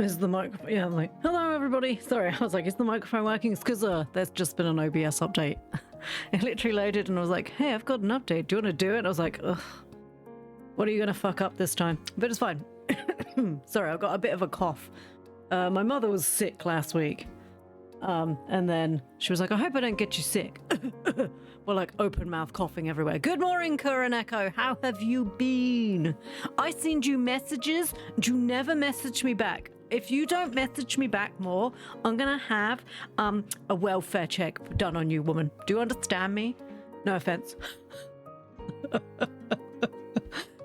Is the microphone? Yeah, I'm like, hello everybody. Sorry, I was like, is the microphone working? It's because there's just been an OBS update. It literally loaded and I was like, hey, I've got an update. Do you want to do it? And I was like, ugh, what are you going to fuck up this time? But it's fine. Sorry, I've got a bit of a cough. My mother was sick last week. And then she was like, I hope I don't get you sick. Well, like open mouth coughing everywhere. Good morning, Curran Echo. How have you been? I send you messages and you never message me back. If you don't message me back more, I'm gonna have a welfare check done on you, woman. Do you understand me? No offense. But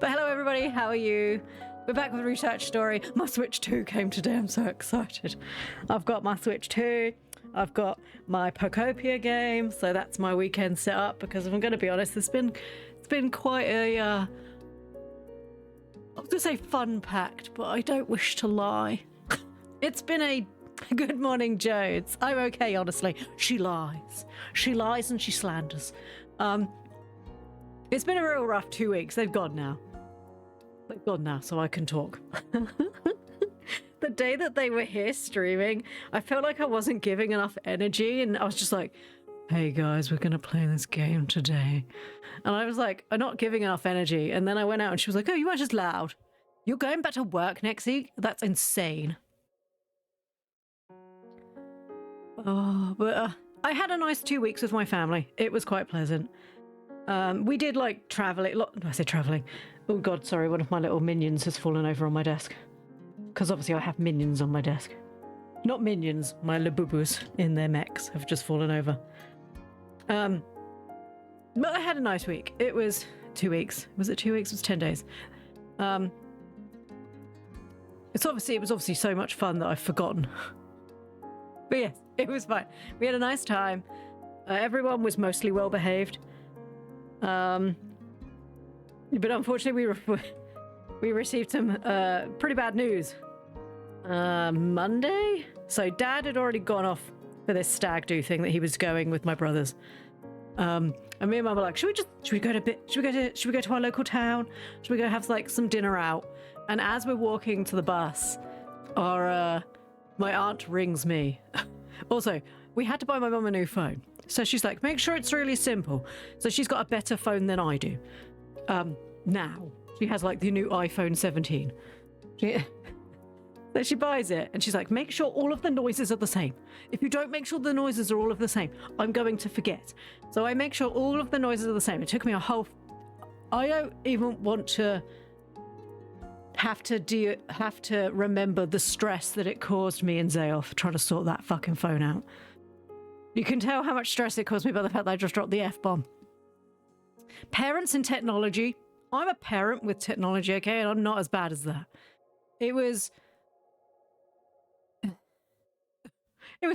hello, everybody. How are you? We're back with Research Story. My Switch 2 came today. I'm so excited. I've got my Switch 2. I've got my Pokopia game. So that's my weekend set up because if I'm going to be honest, it's been quite a, I was going to say fun-packed, but I don't wish to lie. It's been a good morning, Jodes. I'm okay, honestly. She lies. She lies and she slanders. It's been a real rough 2 weeks. They've gone now. They've gone now, so I can talk. The day that they were here streaming, I felt like I wasn't giving enough energy, and I was just like, hey guys, we're gonna play this game today. And I was like, I'm not giving enough energy. And then I went out and she was like, oh, you weren't just loud. You're going back to work next week? That's insane. Oh, but I had a nice 2 weeks with my family. It was quite pleasant. We did like traveling. I say traveling. Oh god, sorry, one of my little minions has fallen over on my desk. Because obviously I have minions on my desk. Not minions, my labubus in their mechs have just fallen over. But I had a nice week. It was 2 weeks. Was it 2 weeks? It was 10 days. It was obviously so much fun that I've forgotten. But yes, it was fine. We had a nice time. Everyone was mostly well behaved. But unfortunately we received some pretty bad news Monday. So Dad had already gone off for this stag do thing that he was going with my brothers. And me and Mum were like, should we go to our local town? Should we go have like some dinner out? And as we're walking to the bus, my aunt rings me. Also, we had to buy my mum a new phone. So she's like, make sure it's really simple. So she's got a better phone than I do. Now. She has like the new iPhone 17. So she buys it and she's like, make sure all of the noises are the same. If you don't make sure the noises are all of the same, I'm going to forget. So I make sure all of the noises are the same. It took me a whole... I don't even want to have to remember the stress that it caused me and Zayoff trying to sort that fucking phone out. You can tell how much stress it caused me by the fact that I just dropped the F-bomb. Parents and technology. I'm a parent with technology, okay? And I'm not as bad as that. It was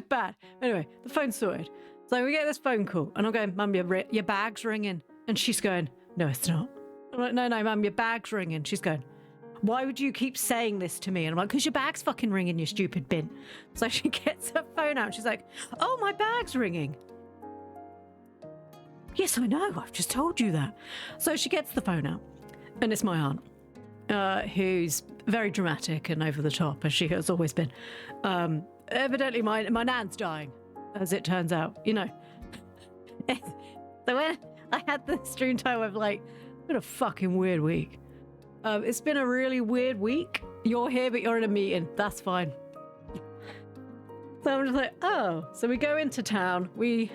bad. Anyway, the phone's sorted. So we get this phone call and I'm going, Mum, your bag's ringing. And she's going, no, it's not. I'm like, no, Mum, your bag's ringing. She's going, why would you keep saying this to me? And I'm like, because your bag's fucking ringing, you stupid bin. So she gets her phone out and she's like, oh, my bag's ringing. Yes, I know. I've just told you that. So she gets the phone out and it's my aunt, who's very dramatic and over the top, as she has always been. Evidently, my nan's dying, as it turns out, you know. So when I had the stream time of like, it's been a fucking weird week. It's been a really weird week. You're here, but you're in a meeting. That's fine. So I'm just like, oh. So we go into town. We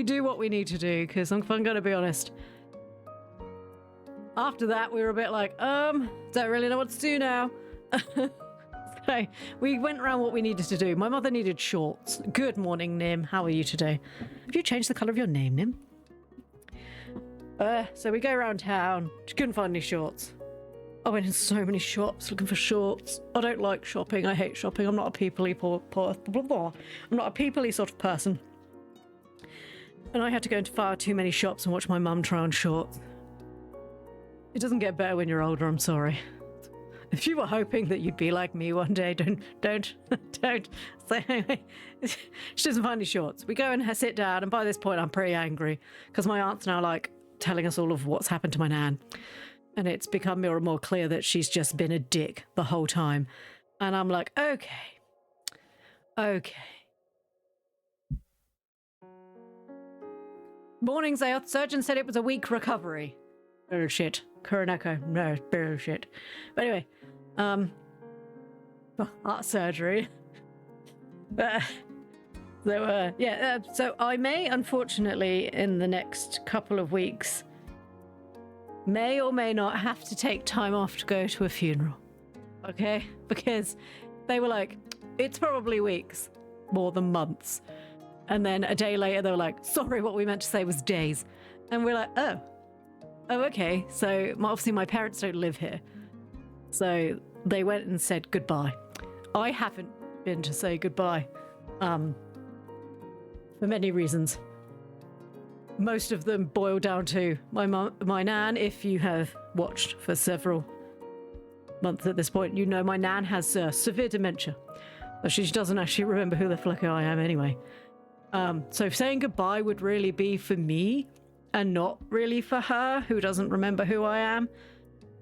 do what we need to do, because I'm going to be honest. After that, we were a bit like, don't really know what to do now. So we went around what we needed to do. My mother needed shorts. Good morning, Nim. How are you today? Have you changed the colour of your name, Nim? So we go around town. She couldn't find any shorts. I went in so many shops looking for shorts. I don't like shopping. I hate shopping. I'm not a people-y I'm not a people-y sort of person. And I had to go into far too many shops and watch my mum try on shorts. It doesn't get better when you're older, I'm sorry. If you were hoping that you'd be like me one day, don't. So anyway, she doesn't find any shorts. We go and sit down, and by this point I'm pretty angry because my aunt's now like telling us all of what's happened to my nan. And it's become more and more clear that she's just been a dick the whole time. And I'm like, okay. Morning, surgeon said it was a weak recovery. Bullshit. Current echo. No, bullshit. But anyway, heart surgery. So I may, unfortunately, in the next couple of weeks, may or may not have to take time off to go to a funeral. Okay? Because they were like, it's probably weeks, more than months. And then a day later, they were like, sorry, what we meant to say was days. And we're like, oh, okay. So obviously my parents don't live here. So they went and said goodbye. I haven't been to say goodbye, for many reasons. Most of them boil down to my nan. If you have watched for several months at this point, you know my nan has severe dementia. She doesn't actually remember who the flicker I am anyway. So saying goodbye would really be for me and not really for her, who doesn't remember who I am.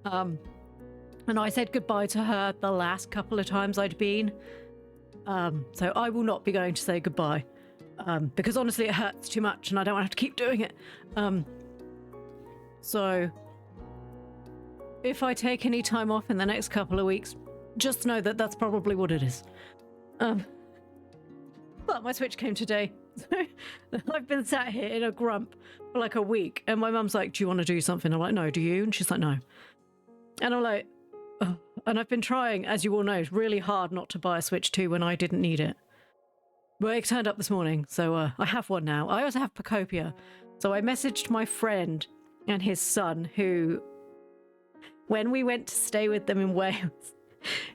And I said goodbye to her the last couple of times I'd been. So I will not be going to say goodbye. Because honestly it hurts too much and I don't want to have to keep doing it. So if I take any time off in the next couple of weeks, just know that that's probably what it is. But my Switch came today. I've been sat here in a grump for like a week and my mum's like, do you want to do something? I'm like, no, do you? And she's like, no. And I'm like, oh. And I've been trying, as you all know, really hard not to buy a Switch 2 when I didn't need it. But it turned up this morning, so I have one now. I also have Pacopia. So I messaged my friend and his son, who, when we went to stay with them in Wales,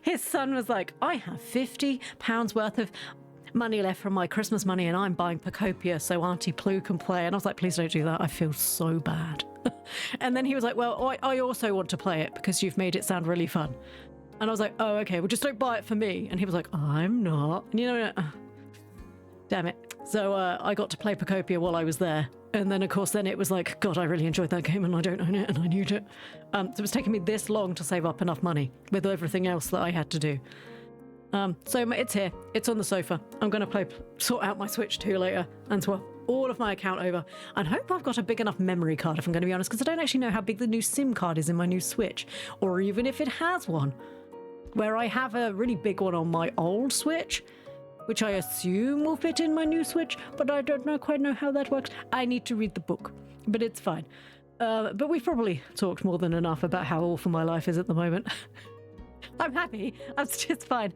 his son was like, I have £50 worth of money left from my Christmas money and I'm buying Pacopia so Auntie Ploo can play. And I was like, please don't do that. I feel so bad. And then he was like, well, I also want to play it because you've made it sound really fun. And I was like, oh, okay, well, just don't buy it for me. And he was like, I'm not. And you know, damn it. So I got to play Pacopia while I was there. And then, of course, then it was like, God, I really enjoyed that game and I don't own it and I need it. So it was taking me this long to save up enough money with everything else that I had to do. So it's here. It's on the sofa. I'm going to sort out my Switch 2 later and swap all of my account over. And hope I've got a big enough memory card, if I'm going to be honest, because I don't actually know how big the new SIM card is in my new Switch, or even if it has one. Where I have a really big one on my old Switch, which I assume will fit in my new Switch, but I don't quite know how that works. I need to read the book, but it's fine. But we've probably talked more than enough about how awful my life is at the moment. I'm happy. It's just fine.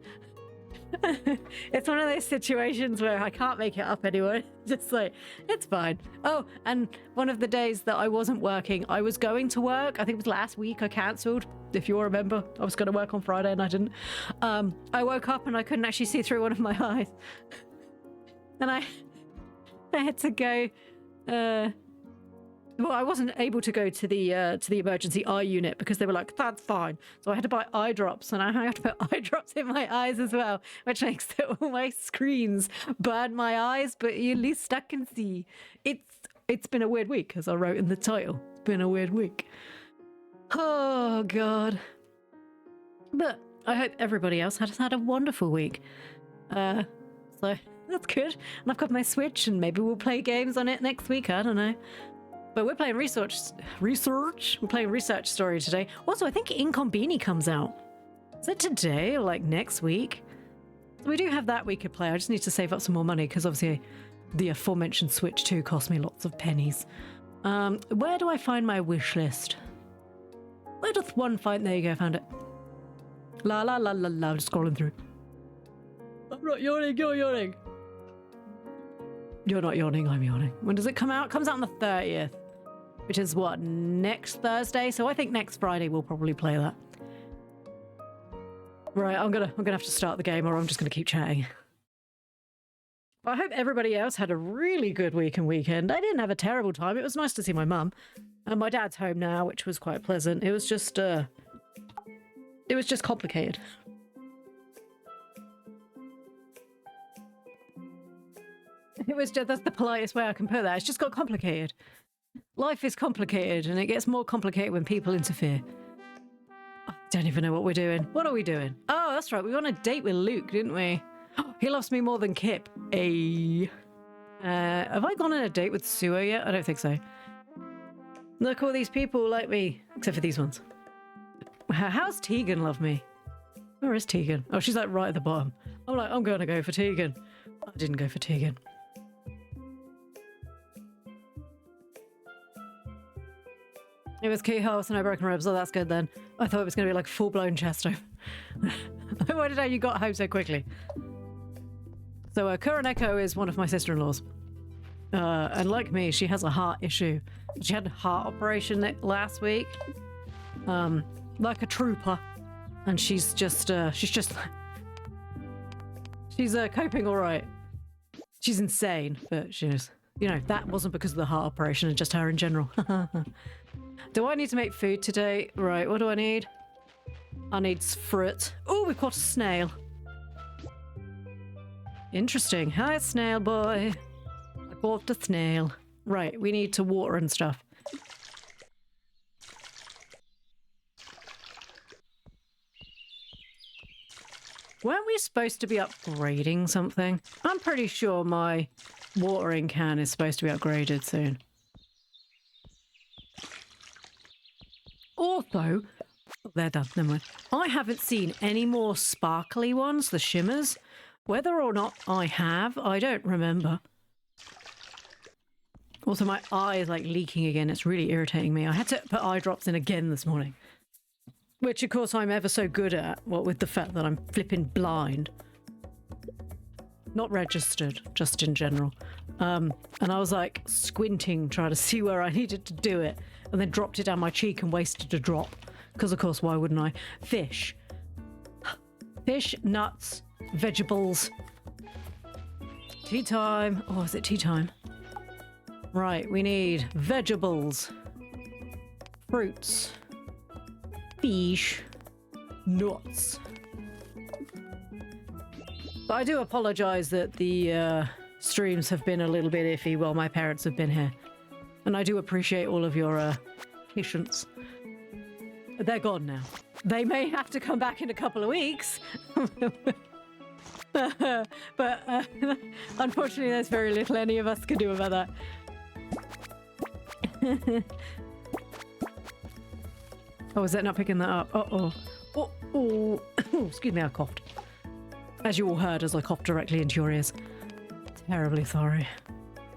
It's one of those situations where I can't make it up anymore. Just like, it's fine. Oh, and one of the days that I wasn't working, I was going to work. I think it was last week I cancelled. If you all remember, I was going to work on Friday and I didn't. I woke up and I couldn't actually see through one of my eyes. And I had to go... Well, I wasn't able to go to the emergency eye unit because they were like, that's fine. So I had to buy eye drops, and I had to put eye drops in my eyes as well, which makes all my screens burn my eyes, but at least I can see. It's been a weird week, as I wrote in the title. It's been a weird week. Oh, God. But I hope everybody else has had a wonderful week. So that's good. And I've got my Switch, and maybe we'll play games on it next week. I don't know. But we're playing research. We're playing Research Story today. Also, I think Incombini comes out. Is it today or like next week? So we do have that we could play. I just need to save up some more money because obviously the aforementioned Switch 2 cost me lots of pennies. Where do I find my wish list? Where does one find? There you go, found it. La la la la la. Just scrolling through. I'm not yawning. You're yawning. You're not yawning. I'm yawning. When does it come out? It comes out on the 30th. Which is what, next Thursday? So I think next Friday we'll probably play that. Right, I'm gonna have to start the game or I'm just gonna keep chatting. I hope everybody else had a really good week and weekend. I didn't have a terrible time. It was nice to see my mum. And my dad's home now, which was quite pleasant. It was just complicated. That's the politest way I can put that. It's just got complicated. Life is complicated and it gets more complicated when people interfere. Don't even know what we're doing. What are we doing? Oh, that's right. We went on a date with Luke, didn't we? He loves me more than Kip. Have I gone on a date with Suo yet? I don't think so. Look, all these people like me, except for these ones. How's Tegan love me? Where is Tegan? Oh, she's like right at the bottom. I'm like, I'm going to go for Tegan. I didn't go for Tegan. It was keyholes and no broken ribs. Oh, that's good then. I thought it was going to be like full-blown chest over. I wondered how you got home so quickly. So Kuroneko is one of my sister-in-laws. And like me, she has a heart issue. She had a heart operation last week. Like a trooper. And she's coping all right. She's insane, but she's, you know, that wasn't because of the heart operation and just her in general. Do I need to make food today? Right, what do I need? I need fruit. Oh, we've got a snail. Interesting. Hi, snail boy. I caught the snail. Right, we need to water and stuff. Weren't we supposed to be upgrading something? I'm pretty sure my watering can is supposed to be upgraded soon. Also, they're done, never mind. I haven't seen any more sparkly ones, the shimmers. Whether or not I have, I don't remember. Also, my eye is like leaking again. It's really irritating me. I had to put eye drops in again this morning. Which, of course, I'm ever so good at, what with the fact that I'm flipping blind. Not registered, just in general. And I was like squinting, trying to see where I needed to do it, and then dropped it down my cheek and wasted a drop. Because, of course, why wouldn't I? Fish. Fish, nuts, vegetables. Tea time. Oh, is it tea time? Right, we need vegetables, fruits, fish, nuts. But I do apologise that the streams have been a little bit iffy while my parents have been here. And I do appreciate all of your patience. They're gone now. They may have to come back in a couple of weeks. but unfortunately, there's very little any of us can do about that. Oh, is that not picking that up? Uh-oh. Oh, excuse me, I coughed. As you all heard as I coughed directly into your ears. Terribly sorry.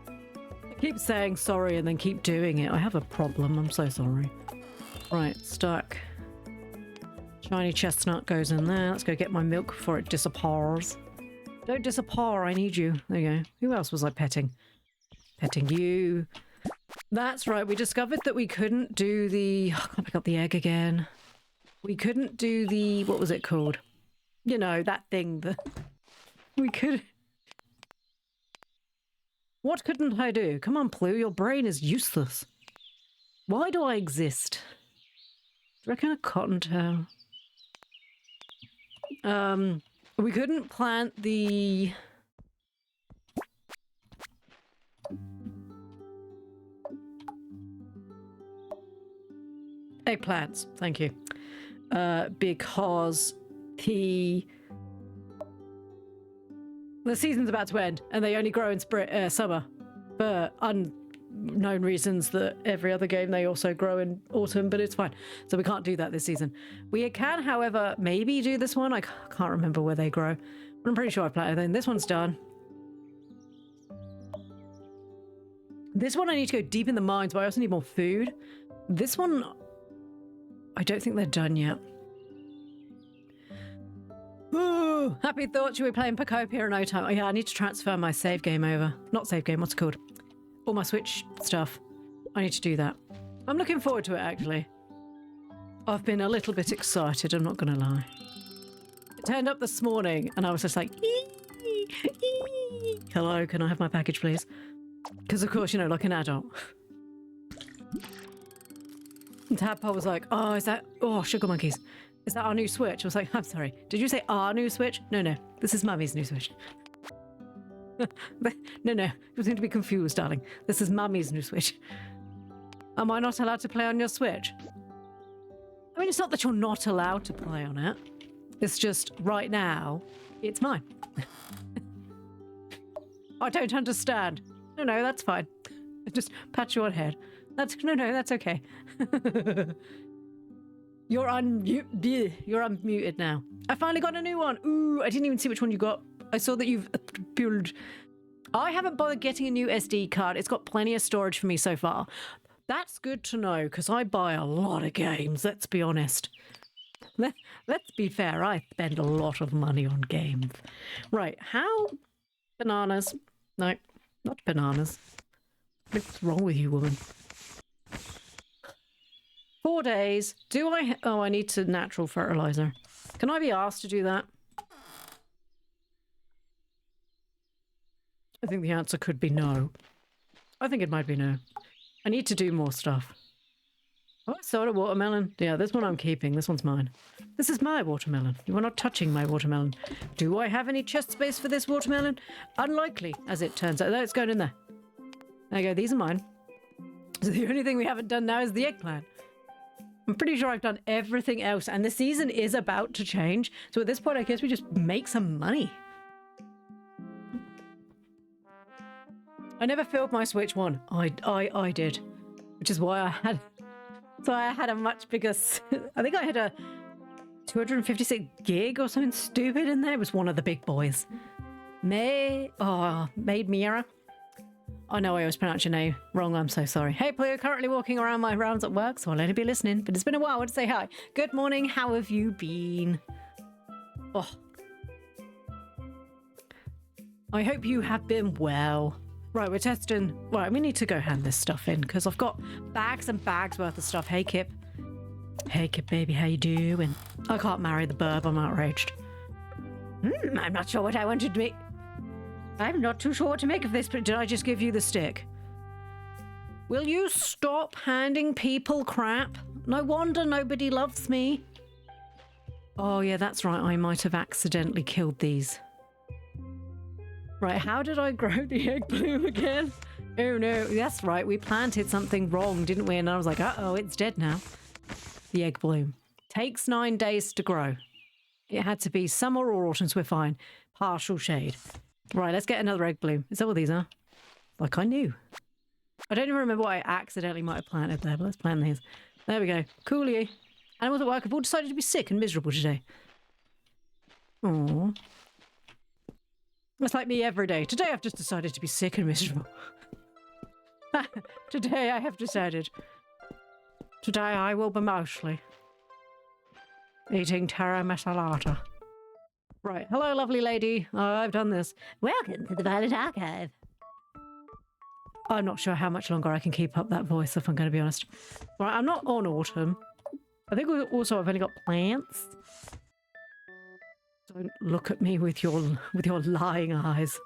I keep saying sorry and then keep doing it. I have a problem. I'm so sorry. Right, stuck. Shiny chestnut goes in there. Let's go get my milk before it disappears. Don't disappear, I need you. There you go. Who else was I petting? Petting you. That's right, we discovered that we couldn't do the... Oh, I can't pick up the egg again. We couldn't do the... What was it called? You know, that thing that... We could... What couldn't I do? Come on, Ploo, your brain is useless. Why do I exist? Do you reckon a cottontail? We couldn't plant the... Eggplants, thank you. Because the season's about to end and they only grow in summer for unknown reasons that every other game they also grow in autumn, but it's fine. So we can't do that this season. We can, however, maybe do this one. I can't remember where they grow. But I'm pretty sure I planted them. This one's done. This one I need to go deep in the mines, but I also need more food. This one... I don't think they're done yet. Ooh, happy thoughts. Should we play in Pacopia in no time? Oh yeah, I need to transfer my save game over. Not save game, what's it called? All my Switch stuff. I need to do that. I'm looking forward to it, actually. I've been a little bit excited, I'm not going to lie. It turned up this morning and I was just like, hello, can I have my package, please? Because, of course, you know, like an adult. And Tadpole was like, oh, is that... Oh, sugar monkeys. Is that our new Switch? I was like, I'm sorry. Did you say our new Switch? No. This is Mummy's new Switch. No. You seem to be confused, darling. This is Mummy's new Switch. Am I not allowed to play on your Switch? I mean, it's not that you're not allowed to play on it. It's just right now, it's mine. I don't understand. No, that's fine. Just pat you on head. No, that's okay. You're unmuted now. I finally got a new one. Ooh, I didn't even see which one you got. I saw that you've built. I haven't bothered getting a new SD card. It's got plenty of storage for me so far. That's good to know because I buy a lot of games, let's be honest. Let's be fair, I spend a lot of money on games. Right, how? Bananas. No, not bananas. What's wrong with you, woman? 4 days. Do I? Oh, I need to natural fertilizer. Can I be asked to do that? I think the answer could be no. I think it might be no. I need to do more stuff. Oh, soda watermelon. Yeah, this one I'm keeping. This one's mine. This is my watermelon. You are not touching my watermelon. Do I have any chest space for this watermelon? Unlikely, as it turns out. It's going in there. There you go. These are mine. So the only thing we haven't done now is the eggplant. I'm pretty sure I've done everything else, and the season is about to change. So at this point, I guess we just make some money. I never filled my Switch 1. I did, which is why I had a much bigger. I think I had a 256 gig or something stupid in there. It was one of the big boys. Made Mira. I know I always pronounce your name wrong. I'm so sorry. Hey, Ploo, currently walking around my rounds at work, so I'll only be listening. But it's been a while. I want to say hi. Good morning. How have you been? Oh, I hope you have been well. Right, we're testing. Right, we need to go hand this stuff in because I've got bags and bags worth of stuff. Hey, Kip. Hey, Kip, baby, how you doing? I can't marry the burb. I'm outraged. I'm not sure what I wanted to make. I'm not too sure what to make of this, but did I just give you the stick? Will you stop handing people crap? No wonder nobody loves me. Oh, yeah, that's right. I might have accidentally killed these. Right, how did I grow the egg bloom again? Oh no, that's right, we planted something wrong, didn't we? And I was like, uh-oh, it's dead now. The egg bloom. Takes 9 days to grow. It had to be summer or autumn, so we're fine. Partial shade. Right, let's get another egg bloom. Is that what these are? Like I knew. I don't even remember what I accidentally might have planted there, but let's plant these. There we go. Coolio. Animals at work have all decided to be sick and miserable today. Aww. It's like me every day. Today I've just decided to be sick and miserable. Today I have decided. Today I will be mostly eating terra masalata. Right. Hello, lovely lady. I've done this. Welcome to the Violet Archive. I'm not sure how much longer I can keep up that voice, if I'm going to be honest. Right, I'm not on autumn. I think also I've only got plants. Don't look at me with your lying eyes.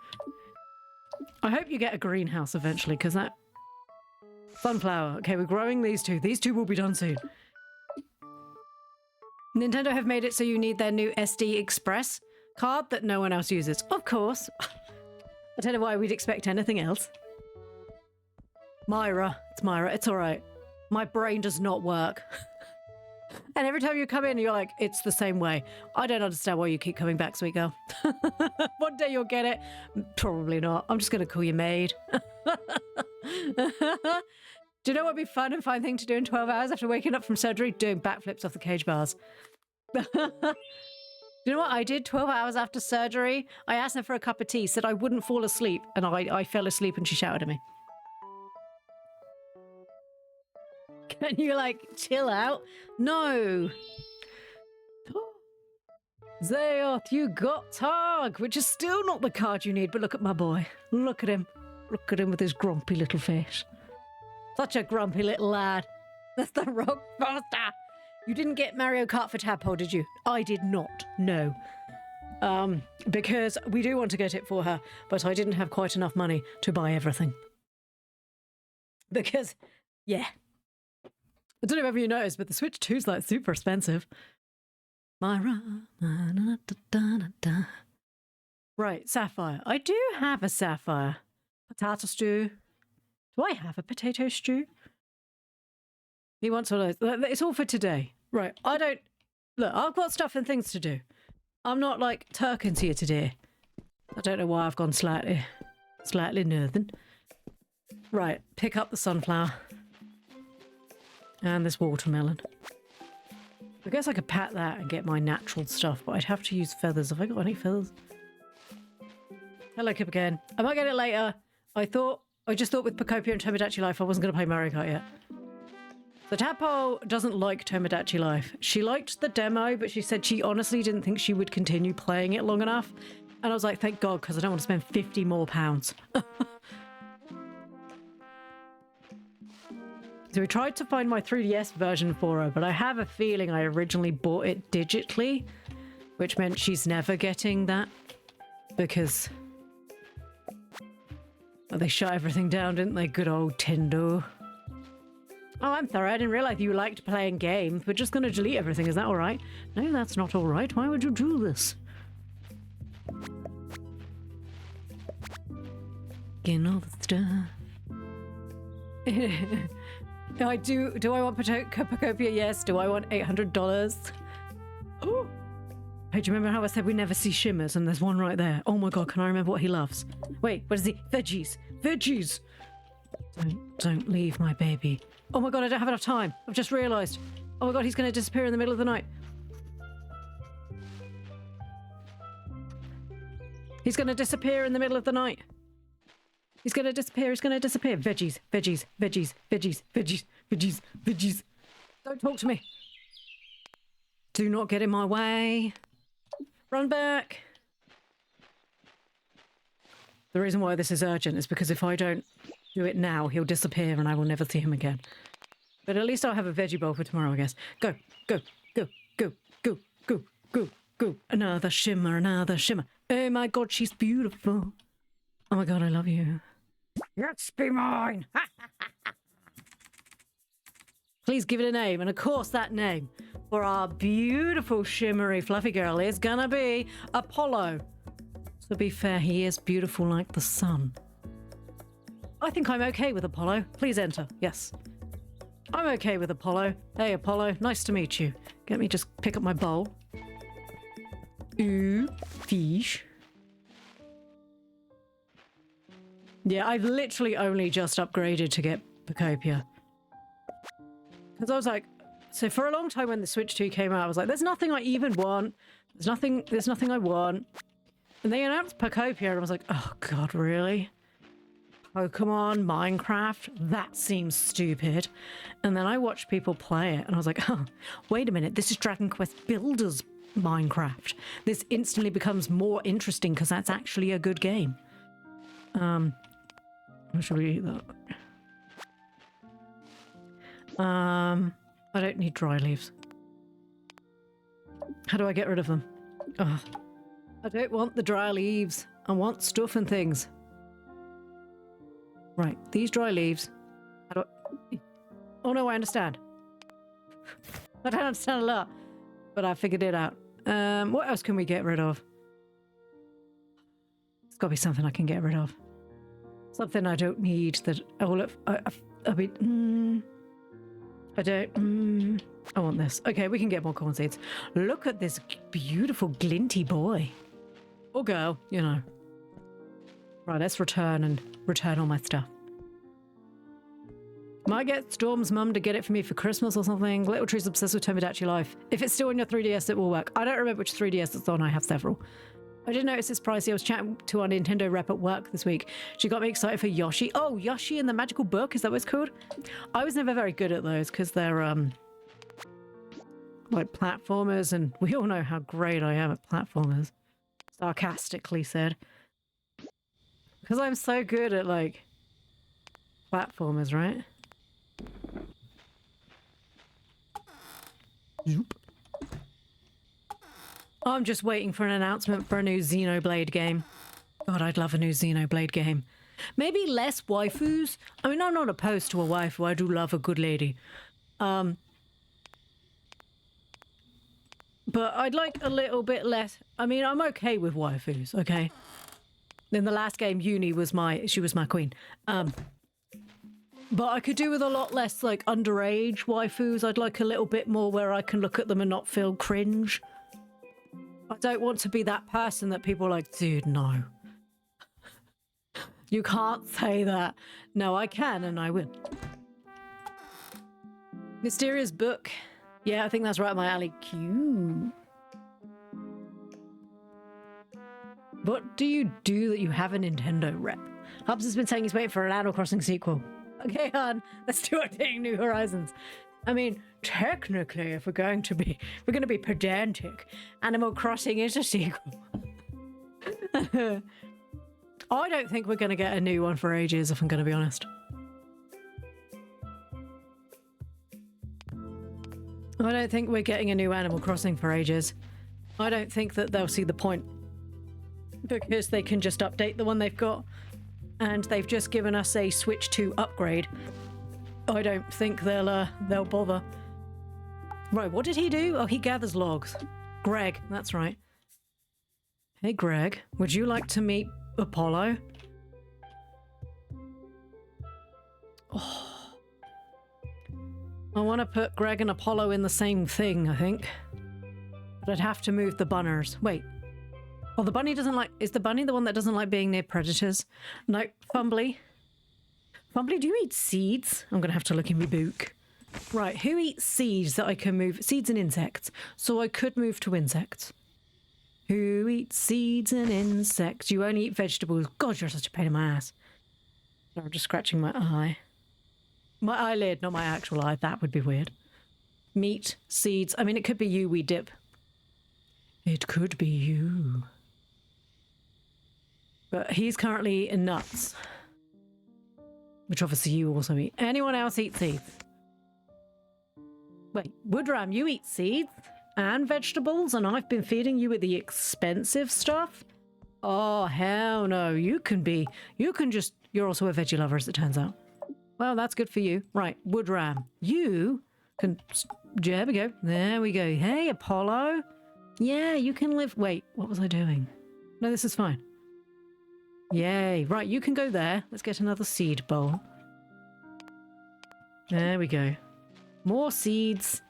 I hope you get a greenhouse eventually, because that... Sunflower. Okay, we're growing these two. These two will be done soon. Nintendo have made it so you need their new SD Express card that no one else uses. Of course. I don't know why we'd expect anything else. Myra. It's Myra. It's all right. My brain does not work. And every time you come in, you're like, it's the same way. I don't understand why you keep coming back, sweet girl. One day you'll get it. Probably not. I'm just going to call you maid. Do you know what would be fun and fine thing to do in 12 hours after waking up from surgery? Doing backflips off the cage bars. Do you know what I did 12 hours after surgery? I asked her for a cup of tea, said I wouldn't fall asleep, and I fell asleep and she shouted at me. Can you, like, chill out? No. Zayoth, you got Targ, which is still not the card you need, but look at my boy. Look at him. Look at him with his grumpy little face. Such a grumpy little lad. That's the wrong poster. You didn't get Mario Kart for Tadpole, did you? I did not, no. Because we do want to get it for her, but I didn't have quite enough money to buy everything. Because, yeah. I don't know if you noticed, but the Switch 2's like super expensive. Myra. Right, Sapphire. I do have a Sapphire. Potato stew. Do I have a potato stew? He wants all those. It's all for today. Right, I don't... Look, I've got stuff and things to do. I'm not like Turkins here today. I don't know why I've gone slightly northern. Right, pick up the sunflower. And this watermelon. I guess I could pat that and get my natural stuff, but I'd have to use feathers. Have I got any feathers? Hello, Kip again. I might get it later. I just thought with Pocopia and Tomodachi Life I wasn't going to play Mario Kart yet. The Tadpole doesn't like Tomodachi Life. She liked the demo, but she said she honestly didn't think she would continue playing it long enough. And I was like, thank God, because I don't want to spend 50 more pounds. So we tried to find my 3DS version for her, but I have a feeling I originally bought it digitally, which meant she's never getting that because they shut everything down, didn't they? Good old Tindo. Oh, I'm sorry. I didn't realize you liked playing games. We're just going to delete everything. Is that all right? No, that's not all right. Why would you do this? Getting all the stuff. I do. Do I want Pocopia? Yes. Do I want $800? Oh. Hey, do you remember how I said we never see shimmers? And there's one right there. Oh my God, can I remember what he loves? Wait, what is he? Veggies. Veggies. Don't leave my baby. Oh my God, I don't have enough time. I've just realized. Oh my God, he's going to disappear in the middle of the night. He's going to disappear in the middle of the night. He's going to disappear. He's going to disappear. Veggies, veggies, veggies, veggies, veggies, veggies, veggies. Don't talk to me. Do not get in my way. Run back. The reason why this is urgent is because if I don't do it now, he'll disappear and I will never see him again. But at least I'll have a veggie bowl for tomorrow, I guess. Go, go, go, go, go, go, go, go. Another shimmer, another shimmer. Oh my God, she's beautiful. Oh my God, I love you. Let's be mine. Please give it a name. And of course, that name for our beautiful, shimmery, fluffy girl is gonna be Apollo. To be fair, he is beautiful like the sun. I think I'm okay with Apollo. Please enter. Yes. I'm okay with Apollo. Hey, Apollo. Nice to meet you. Let me just pick up my bowl. Ooh, fish. Yeah, I've literally only just upgraded to get Pocopia. Because I was like, so for a long time when the Switch 2 came out, I was like, there's nothing I even want. There's nothing I want. And they announced Pocopia and I was like, oh God, really? Pokemon, Minecraft? That seems stupid. And then I watched people play it and I was like, oh, wait a minute, this is Dragon Quest Builders Minecraft. This instantly becomes more interesting because that's actually a good game. How should we eat that? I don't need dry leaves. How do I get rid of them? Oh, I don't want the dry leaves. I want stuff and things. Right, these dry leaves. How do I... Oh no, I understand. I don't understand a lot, but I figured it out. What else can we get rid of? It's got to be something I can get rid of. Something I don't need that... Oh, look, I don't... I want this. Okay, we can get more corn seeds. Look at this beautiful glinty boy. Or girl, you know. Right, let's return all my stuff. Might get Storm's mum to get it for me for Christmas or something. Little Tree's obsessed with Tomodachi Life. If it's still on your 3DS, it will work. I don't remember which 3DS it's on. I have several. I did notice it's pricey. I was chatting to our Nintendo rep at work this week. She got me excited for Yoshi. Oh, Yoshi and the Magical Book. Is that what it's called? I was never very good at those because they're, like platformers, and we all know how great I am at platformers. Sarcastically said. Because I'm so good at, like, platformers, right? Zoop. I'm just waiting for an announcement for a new Xenoblade game. God, I'd love a new Xenoblade game. Maybe less waifus. I mean, I'm not opposed to a waifu. I do love a good lady. But I'd like a little bit less. I mean, I'm okay with waifus, okay? In the last game, Uni was my queen. But I could do with a lot less, like, underage waifus. I'd like a little bit more where I can look at them and not feel cringe. I don't want to be that person that people are like, dude, no. You can't say that. No, I can and I will. Mysterious book. Yeah, I think that's right up my alley. Cute. What do you do that you have a Nintendo rep? Hubs has been saying he's waiting for an Animal Crossing sequel. Okay, hon, let's do our thing, New Horizons. I mean, technically, if we're going to be pedantic, Animal Crossing is a sequel. I don't think we're going to get a new one for ages, if I'm going to be honest. I don't think we're getting a new Animal Crossing for ages. I don't think that they'll see the point. Because they can just update the one they've got. And they've just given us a Switch 2 upgrade. I don't think they'll bother. Right, what did he do? Oh, he gathers logs. Greg, that's right. Hey, Greg, would you like to meet Apollo? Oh. I want to put Greg and Apollo in the same thing, I think. But I'd have to move the bunners. Wait. Oh, the bunny doesn't like... Is the bunny the one that doesn't like being near predators? No, Fumbly. Fumbly, do you eat seeds? I'm going to have to look in my book. Right, who eats seeds that I can move? Seeds and insects. So I could move to insects. Who eats seeds and insects? You only eat vegetables. God, you're such a pain in my ass. Sorry, I'm just scratching my eye. My eyelid, not my actual eye. That would be weird. Meat, seeds. I mean, it could be you we dip. It could be you. But he's currently eating nuts. Which obviously you also eat. Anyone else eat seeds? Wait, Woodram, you eat seeds and vegetables and I've been feeding you with the expensive stuff? Oh, hell no. You're also a veggie lover as it turns out. Well, that's good for you. Right, Woodram, you can... There we go. There we go. Hey, Apollo. Yeah, you can live... Wait, what was I doing? No, this is fine. Yay. Right, you can go there. Let's get another seed bowl. There we go. More seeds.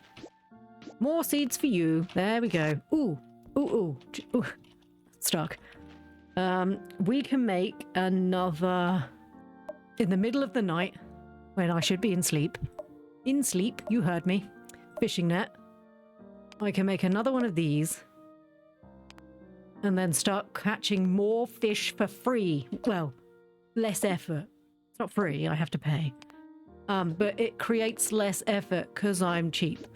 More seeds for you. There we go. Ooh. Ooh, ooh. Ooh. Stuck. We can make another... In the middle of the night, when I should be in sleep. In sleep, you heard me. Fishing net. I can make another one of these. And then start catching more fish for free. Well, less effort. It's not free, I have to pay. But it creates less effort because I'm cheap.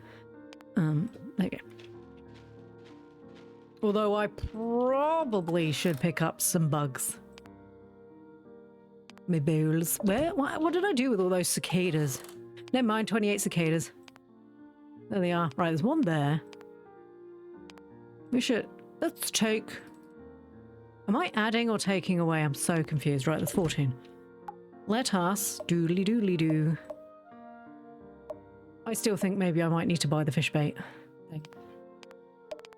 There you go. Although I probably should pick up some bugs. My bowls. What did I do with all those cicadas? Never mind, 28 cicadas. There they are. Right, there's one there. Let's take... Am I adding or taking away? I'm so confused. Right, there's 14. Let us doodly doodly doo. I still think maybe I might need to buy the fish bait.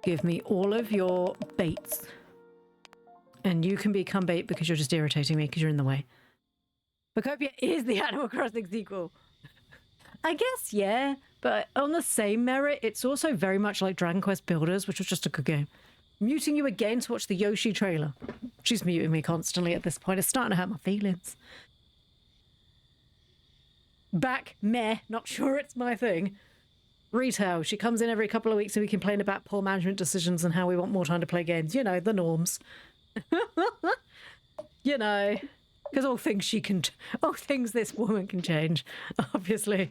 Give me all of your baits. And you can become bait because you're just irritating me because you're in the way. Bacopia is the Animal Crossing sequel. I guess, yeah. But on the same merit, it's also very much like Dragon Quest Builders, which was just a good game. Muting you again to watch the Yoshi trailer. She's muting me constantly at this point. It's starting to hurt my feelings. Back, meh, not sure it's my thing. Retail, she comes in every couple of weeks and we complain about poor management decisions and how we want more time to play games. You know, the norms. You know, because all things this woman can change, obviously.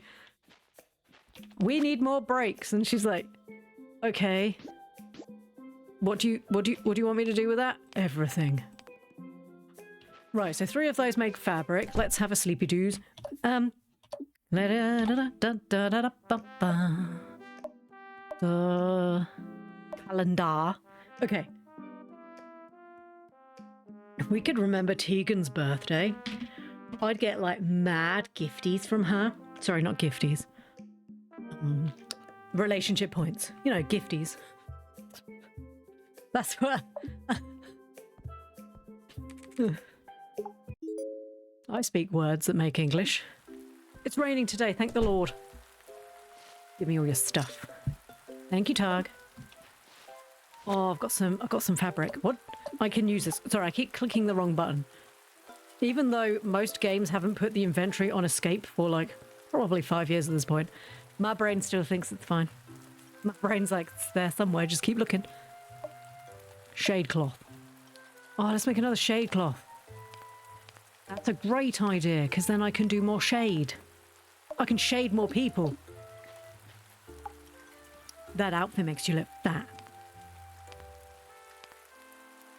We need more breaks. And she's like, okay. What do you want me to do with that? Everything. Right, so 3 of those make fabric. Let's have a sleepy doos. Calendar. Okay. If we could remember Tegan's birthday, I'd get like mad gifties from her. Sorry, not gifties. Relationship points. You know, gifties. That's what... I speak words that make English. It's raining today, thank the Lord. Give me all your stuff. Thank you, Targ. Oh, I've got some fabric. What? I can use this. Sorry, I keep clicking the wrong button. Even though most games haven't put the inventory on escape for like probably 5 years at this point, my brain still thinks it's fine. My brain's like, it's there somewhere, just keep looking. Shade cloth. Oh, let's make another shade cloth. That's a great idea, because then I can do more shade. I can shade more people. That outfit makes you look fat.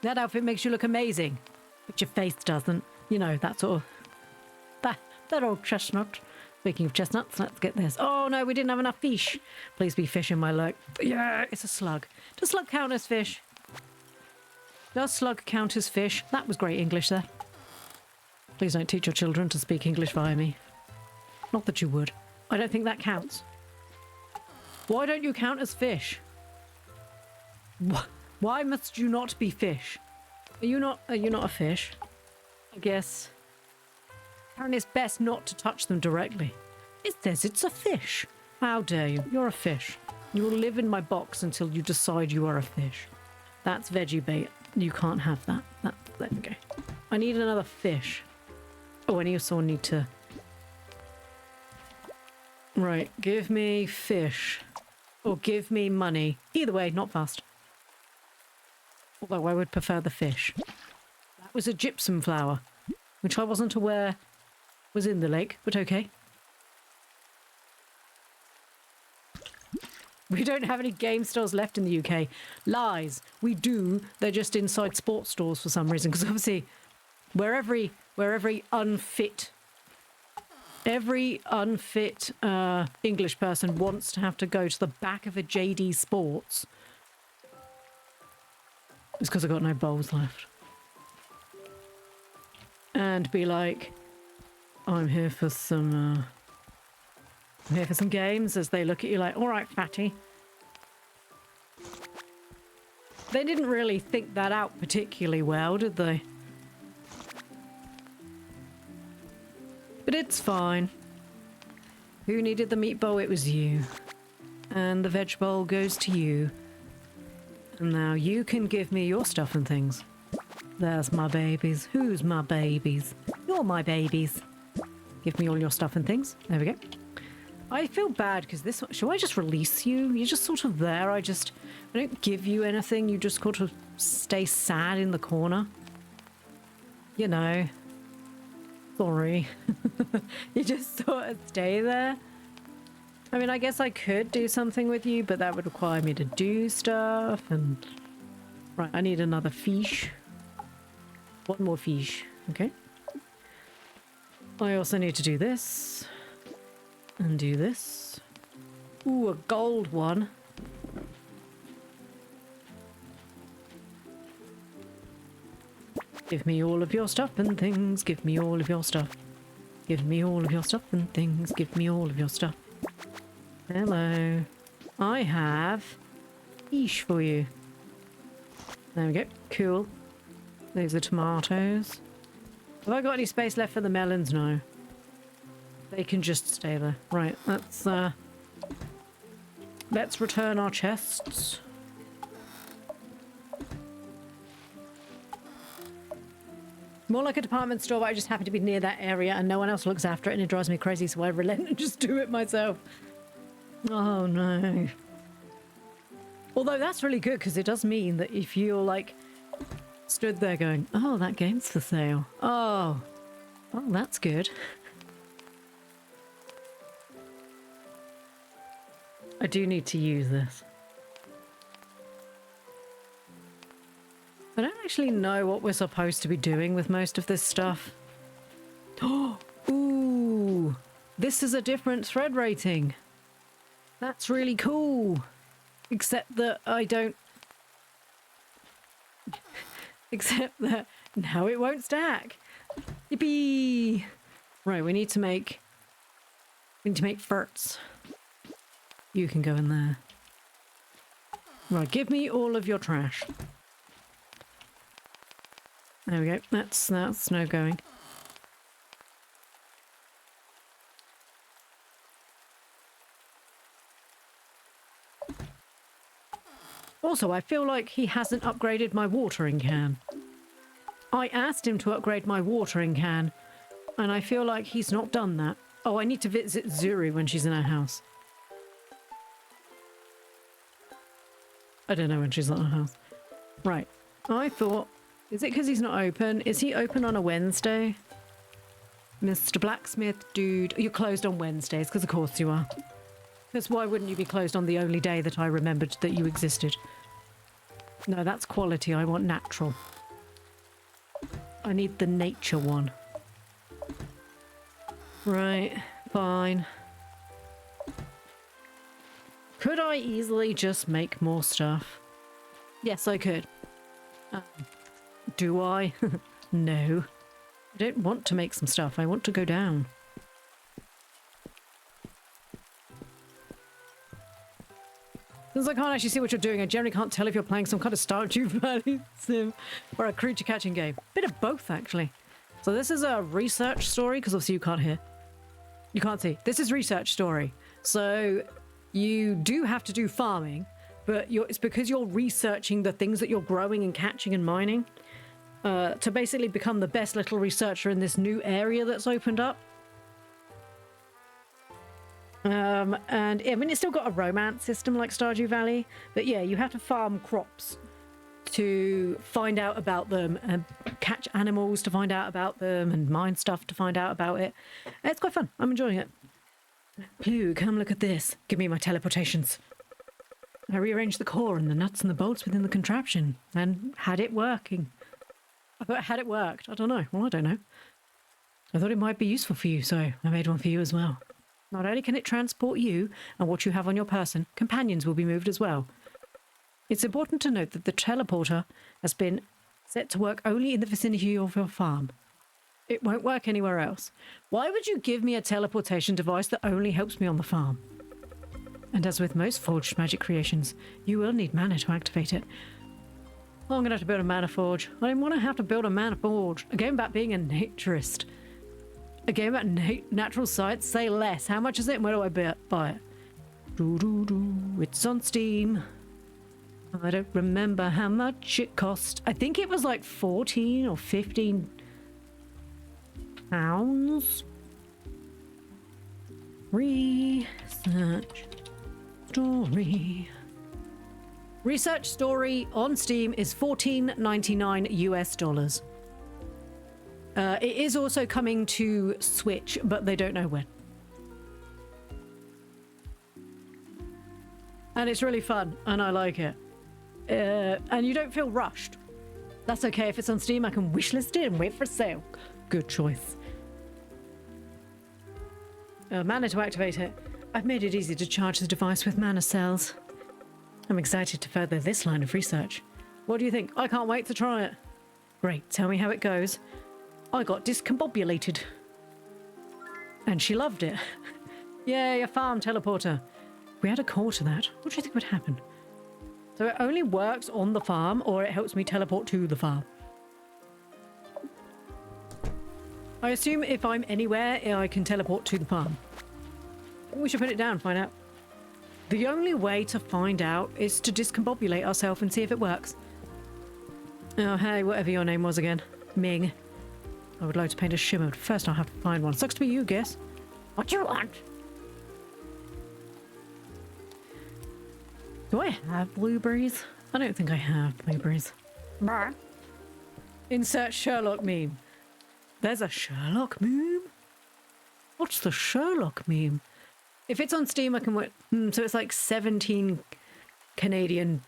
That outfit makes you look amazing, but your face doesn't. You know, that sort of... That old chestnut. Speaking of chestnuts, let's get this. Oh no, we didn't have enough fish. Please be fish in my lurk. Yeah, it's a slug. Does slug count as fish? Does slug count as fish? That was great English there. Please don't teach your children to speak English via me. Not that you would. I don't think that counts. Why don't you count as fish? Why must you not be fish? Are you not a fish? I guess. Apparently it's best not to touch them directly. It says it's a fish. How dare you? You're a fish. You will live in my box until you decide you are a fish. That's veggie bait. You can't have that. There we go. I need another fish. Oh, and you also need to... Right, give me fish. Or give me money. Either way, not fast. Although I would prefer the fish. That was a gypsum flower, which I wasn't aware was in the lake, but okay. We don't have any game stores left in the UK. Lies. We do. They're just inside sports stores for some reason, because obviously where every unfit English person wants to have to go to the back of a JD Sports, it's because I've got no bowls left. And be like, I'm here for some games, as they look at you like, all right, fatty. They didn't really think that out particularly well, did they? But it's fine. Who needed the meat bowl? It was you. And the veg bowl goes to you. And now you can give me your stuff and things. There's my babies. Who's my babies? You're my babies. Give me all your stuff and things. There we go. I feel bad because this one... Shall I just release you? You're just sort of there. I don't give you anything. You just sort of stay sad in the corner. You know. Sorry. You just sort of stay there. I mean, I guess I could do something with you, but that would require me to do stuff and... Right, I need another fish. One more fish. Okay. I also need to do this. And do this. Ooh, a gold one. Give me all of your stuff and things. Give me all of your stuff. Give me all of your stuff and things. Give me all of your stuff. Hello. I have fish for you. There we go. Cool. Those are tomatoes. Have I got any space left for the melons? No. They can just stay there. Right, let's return our chests. More like a department store, but I just happen to be near that area and no one else looks after it and it drives me crazy, so I relent and just do it myself. Oh no. Although that's really good because it does mean that if you're like stood there going, oh, that game's for sale. Oh, that's good. I do need to use this. I don't actually know what we're supposed to be doing with most of this stuff. Oh, ooh, this is a different thread rating. That's really cool. Except that I don't... Except that now it won't stack. Yippee! Right, we need to make ferts. You can go in there. Right, give me all of your trash. There we go. That's no going. Also, I feel like he hasn't upgraded my watering can. I asked him to upgrade my watering can, and I feel like he's not done that. Oh, I need to visit Zuri when she's in her house. I don't know when she's not in her house. Right. I thought... Is it because he's not open? Is he open on a Wednesday? Mr. Blacksmith, dude. You're closed on Wednesdays, because of course you are. Because why wouldn't you be closed on the only day that I remembered that you existed? No, that's quality. I want natural. I need the nature one. Right, fine. Could I easily just make more stuff? Yes, I could. Do I? No. I don't want to make some stuff. I want to go down. Since I can't actually see what you're doing, I generally can't tell if you're playing some kind of Stardew Valley sim or a creature catching game. Bit of both, actually. So this is a research story, because obviously you can't hear. You can't see. This is research story. So you do have to do farming, but it's because you're researching the things that you're growing and catching and mining to basically become the best little researcher in this new area that's opened up. And I mean, it's still got a romance system like Stardew Valley, but yeah, you have to farm crops to find out about them and catch animals to find out about them and mine stuff to find out about it. It's quite fun. I'm enjoying it. Ploo, come look at this. Give me my teleportations. I rearranged the core and the nuts and the bolts within the contraption and had it working. I thought, had it worked? I don't know. Well, I don't know. I thought it might be useful for you, so I made one for you as well. Not only can it transport you and what you have on your person, companions will be moved as well. It's important to note that the teleporter has been set to work only in the vicinity of your farm. It won't work anywhere else. Why would you give me a teleportation device that only helps me on the farm? And as with most forged magic creations, you will need mana to activate it. Oh, I'm going to have to build a mana forge. I didn't want to have to build a mana forge. A game about being a naturist. A game about natural science. Say less. How much is it and where do I buy it? It's on Steam. I don't remember how much it cost. I think it was like 14 or 15 pounds. Research story. Research story on Steam is $14.99 US. It is also coming to Switch, but they don't know when. And it's really fun, and I like it. And you don't feel rushed. That's okay. If it's on Steam, I can wishlist it and wait for sale. Good choice. Mana to activate it. I've made it easy to charge the device with mana cells. I'm excited to further this line of research. What do you think? I can't wait to try it. Great. Tell me how it goes. I got discombobulated. And she loved it. Yay, a farm teleporter. If we had a core to that, what do you think would happen? So it only works on the farm, or it helps me teleport to the farm? I assume if I'm anywhere, I can teleport to the farm. We should put it down and find out. The only way to find out is to discombobulate ourselves and see if it works. Oh, hey, whatever your name was again. Ming. I would like to paint a shimmer, but first I'll have to find one. Sucks to be you, guess. What do you want? Do I have blueberries? I don't think I have blueberries. Bah. Insert Sherlock meme. There's a Sherlock meme? What's the Sherlock meme? If it's on Steam, I can wait. So it's like 17 Canadian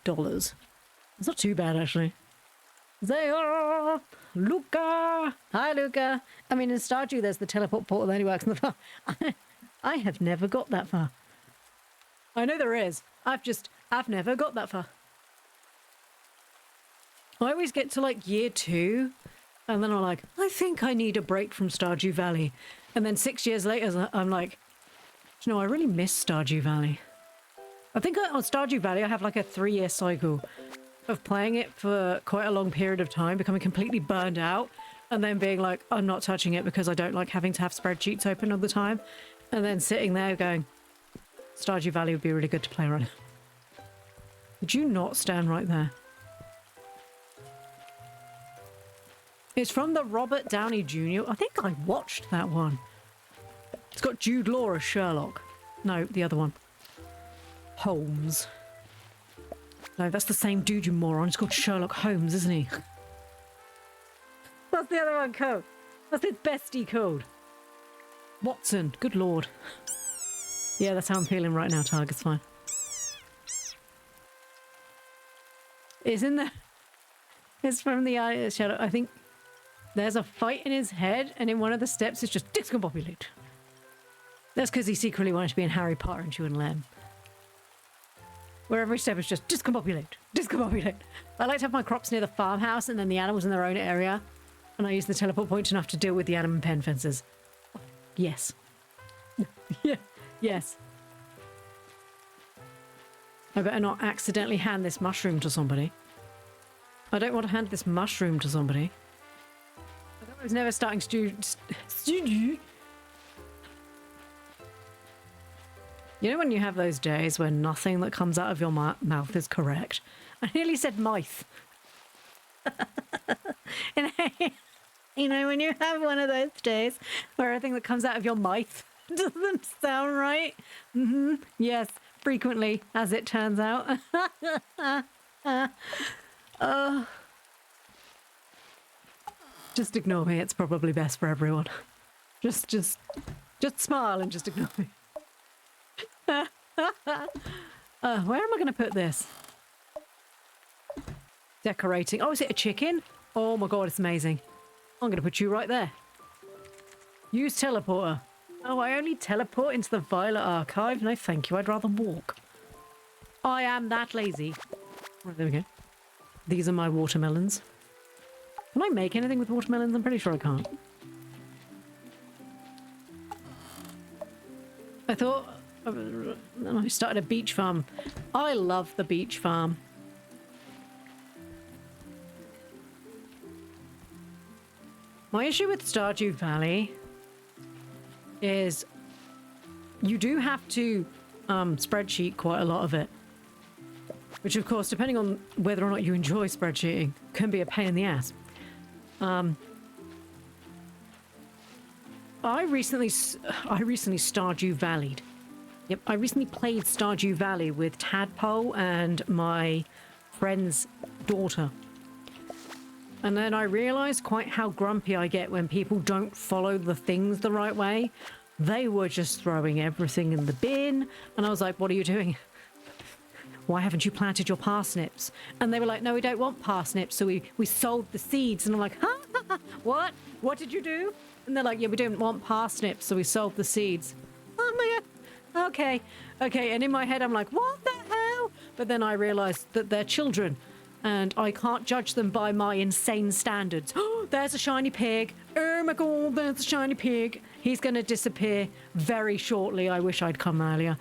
dollars. It's not too bad, actually. There, Luca. Hi, Luca. I mean, in Stardew, there's the teleport portal that only works in the farm. I have never got that far. I know there is. I've never got that far. I always get to like year 2, and then I'm like, I think I need a break from Stardew Valley. And then 6 years later, I'm like, you know, I really miss Stardew Valley. I think on Stardew Valley, I have like a 3-year cycle of playing it for quite a long period of time, becoming completely burned out, and then being like, I'm not touching it because I don't like having to have spreadsheets open all the time. And then sitting there going, Stardew Valley would be really good to play around. Did you not stand right there? It's from the Robert Downey Jr. I think I watched that one. It's got Jude Law as Sherlock. No, the other one. Holmes. No, that's the same dude, you moron. It's called Sherlock Holmes, isn't he? What's the other one called? What's his bestie called? Watson. Good lord. Yeah, that's how I'm feeling right now, Targ. It's fine. It's in the... It's from the Eye of Shadow. I think there's a fight in his head, and in one of the steps it's just discombobulate. That's because he secretly wanted to be in Harry Potter and Chew and Lem. Where every step is just discombobulate, discombobulate. I like to have my crops near the farmhouse and then the animals in their own area. And I use the teleport point enough to deal with the animal and pen fences. Yes. Yeah. Yes. I better not accidentally hand this mushroom to somebody. I don't want to hand this mushroom to somebody. I was never starting studio. You know when you have those days when nothing that comes out of your mouth is correct? I nearly said myth. You know when you have one of those days where everything that comes out of your mouth doesn't sound right? Mm-hmm. Yes, frequently, as it turns out. Just ignore me. It's probably best for everyone. Just smile and just ignore me. Where am I going to put this? Decorating. Oh, is it a chicken? Oh my god, it's amazing. I'm going to put you right there. Use teleporter. Oh, I only teleport into the Violet Archive? No, thank you. I'd rather walk. I am that lazy. Right, there we go. These are my watermelons. Can I make anything with watermelons? I'm pretty sure I can't. I thought... I started a beach farm. I love the beach farm. My issue with Stardew Valley is you do have to spreadsheet quite a lot of it. Which, of course, depending on whether or not you enjoy spreadsheeting, can be a pain in the ass. I recently Stardew Valleyed. Yep, I recently played Stardew Valley with Tadpole and my friend's daughter. And then I realised quite how grumpy I get when people don't follow the things the right way. They were just throwing everything in the bin. And I was like, what are you doing? Why haven't you planted your parsnips? And they were like, no, we don't want parsnips. So we sold the seeds. And I'm like, huh? What? What did you do? And they're like, yeah, we don't want parsnips. So we sold the seeds. Oh my God. Okay. Okay. And in my head, I'm like, what the hell? But then I realised that they're children. And I can't judge them by my insane standards. Oh, there's a shiny pig. Oh my god, there's a shiny pig. He's going to disappear very shortly. I wish I'd come earlier.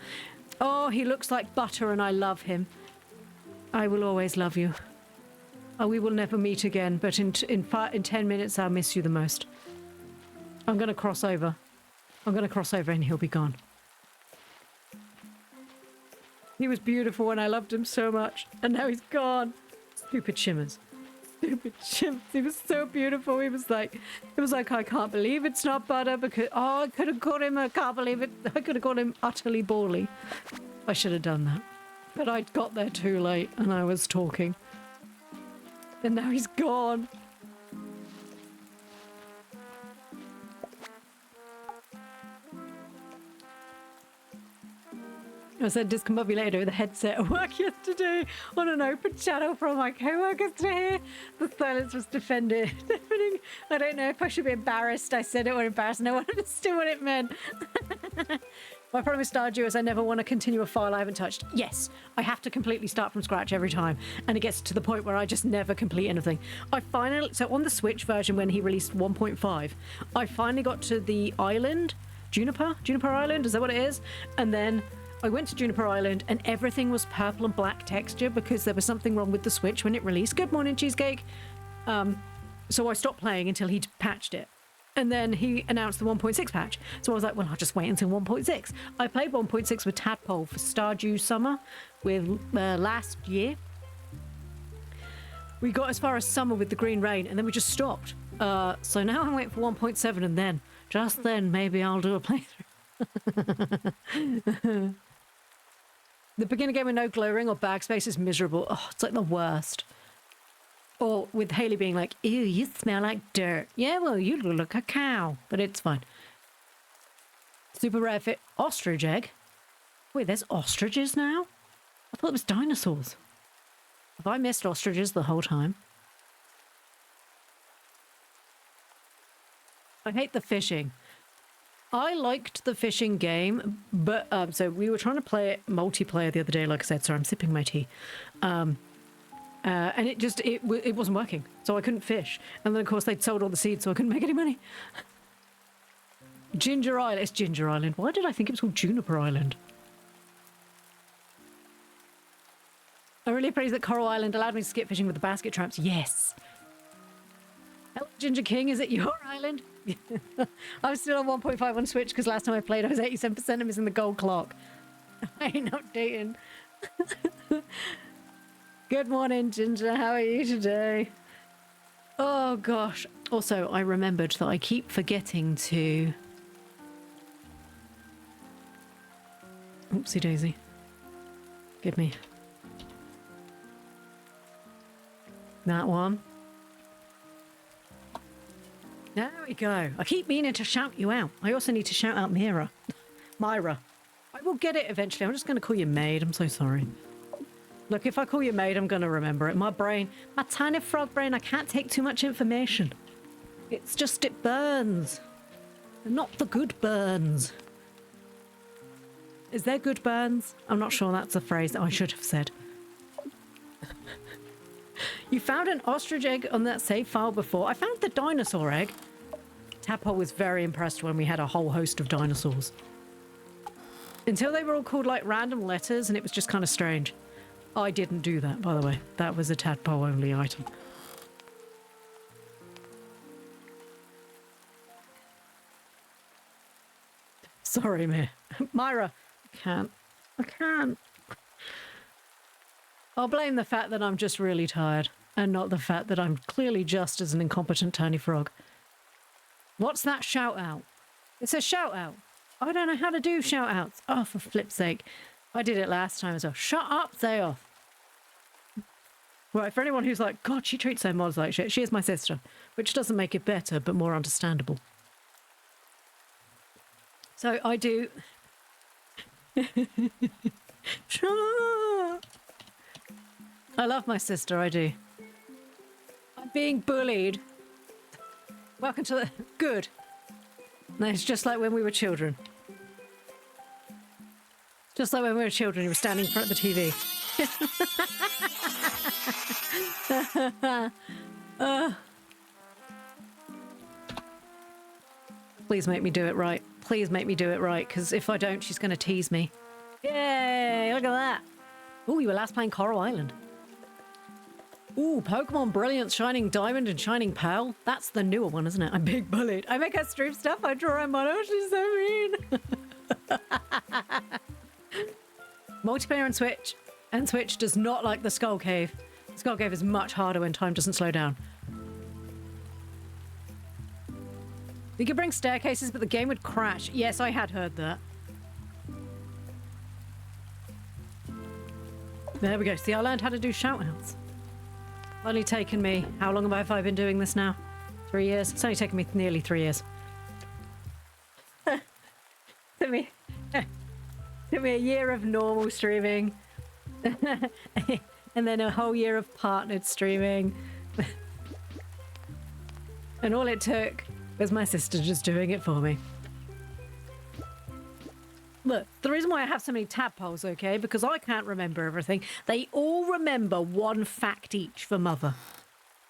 Oh, he looks like butter and I love him. I will always love you. Oh, we will never meet again, but in 10 minutes I'll miss you the most. I'm going to cross over. I'm going to cross over and he'll be gone. He was beautiful and I loved him so much. And now he's gone. Stupid shimmers. Stupid shimmers. He was so beautiful. He was like, it was like, I can't believe it's not butter because, oh, I could have called him, I can't believe it. I could have called him utterly bally. I should have done that. But I got there too late and I was talking. And now he's gone. I said discombobulator with a headset at work yesterday on an open channel for all my co-workers to hear. The silence was deafening. I don't know if I should be embarrassed. I said it or embarrassed. No one understood what it meant. My problem with Stardew is I never want to continue a file I haven't touched. Yes, I have to completely start from scratch every time. And it gets to the point where I just never complete anything. So on the Switch version when he released 1.5, I finally got to the island. Juniper Island, is that what it is? And then I went to Juniper Island and everything was purple and black texture because there was something wrong with the Switch when it released. Good morning, Cheesecake. So I stopped playing until he'd patched it. And then he announced the 1.6 patch. So I was like, well, I'll just wait until 1.6. I played 1.6 with Tadpole for Stardew Summer with last year. We got as far as summer with the green rain, and then we just stopped. So now I'm waiting for 1.7, and then, just then, maybe I'll do a playthrough. The beginner game with no glow ring or bag space is miserable. Oh, it's like the worst. Or with Haley being like, ew, you smell like dirt. Yeah, well, you look like a cow, but it's fine. Super rare fit ostrich egg. Wait, there's ostriches now? I thought it was dinosaurs. Have I missed ostriches the whole time? I hate the fishing. I liked the fishing game, but so we were trying to play it multiplayer the other day, like I said. Sorry, I'm sipping my tea. And it wasn't working, so I couldn't fish. And then, of course, they'd sold all the seeds, so I couldn't make any money. Ginger Island. It's Ginger Island. Why did I think it was called Juniper Island? I'm really praised that Coral Island allowed me to skip fishing with the basket traps. Yes. Hello, Ginger King. Is it your island? I was still on 1.5 on Switch because last time I played I was 87% and missing the gold clock. I ain't updating. Good morning, Ginger. How are you today? Oh, gosh. Also, I remembered that I keep forgetting to... Oopsie daisy. Give me... that one. There we go. I keep meaning to shout you out. I also need to shout out Myra. Myra. I will get it eventually. I'm just going to call you Maid. I'm so sorry. Look, if I call you Maid, I'm going to remember it. My brain, my tiny frog brain, I can't take too much information. It's just, it burns. Not the good burns. Is there good burns? I'm not sure that's a phrase that I should have said. You found an ostrich egg on that save file before. I found the dinosaur egg. Tadpole was very impressed when we had a whole host of dinosaurs. Until they were all called like random letters and it was just kind of strange. I didn't do that, by the way. That was a Tadpole only item. Sorry, Myra. I can't. I'll blame the fact that I'm just really tired and not the fact that I'm clearly just as an incompetent tiny frog. What's that shout out? It says shout out. I don't know how to do shout outs. Oh, for flip's sake. I did it last time as well. Shut up, Zayoff. Right, for anyone who's like, God, she treats her mods like shit. She is my sister, which doesn't make it better, but more understandable. So I do... I love my sister, I do. I'm being bullied. Welcome to the... Good. No, it's just like when we were children. Just like when we were children, you were standing in front of the TV. Please make me do it right. Please make me do it right, because if I don't, she's going to tease me. Yay! Look at that. Ooh, you were last playing Coral Island. Ooh, Pokemon Brilliance, Shining Diamond and Shining Pearl. That's the newer one, isn't it? I'm being bullied. I make her stream stuff. I draw her mono. She's so mean. Multiplayer on Switch. And Switch does not like the Skull Cave. The Skull Cave is much harder when time doesn't slow down. You could bring staircases, but the game would crash. Yes, I had heard that. There we go. See, I learned how to do shout-outs. Only taken me... How long have I been doing this now? 3 years? It's only taken me nearly 3 years. Took me a year of normal streaming. And then a whole year of partnered streaming. And all it took was my sister just doing it for me. Look, the reason why I have so many tadpoles, okay, because I can't remember everything. They all remember one fact each for Mother.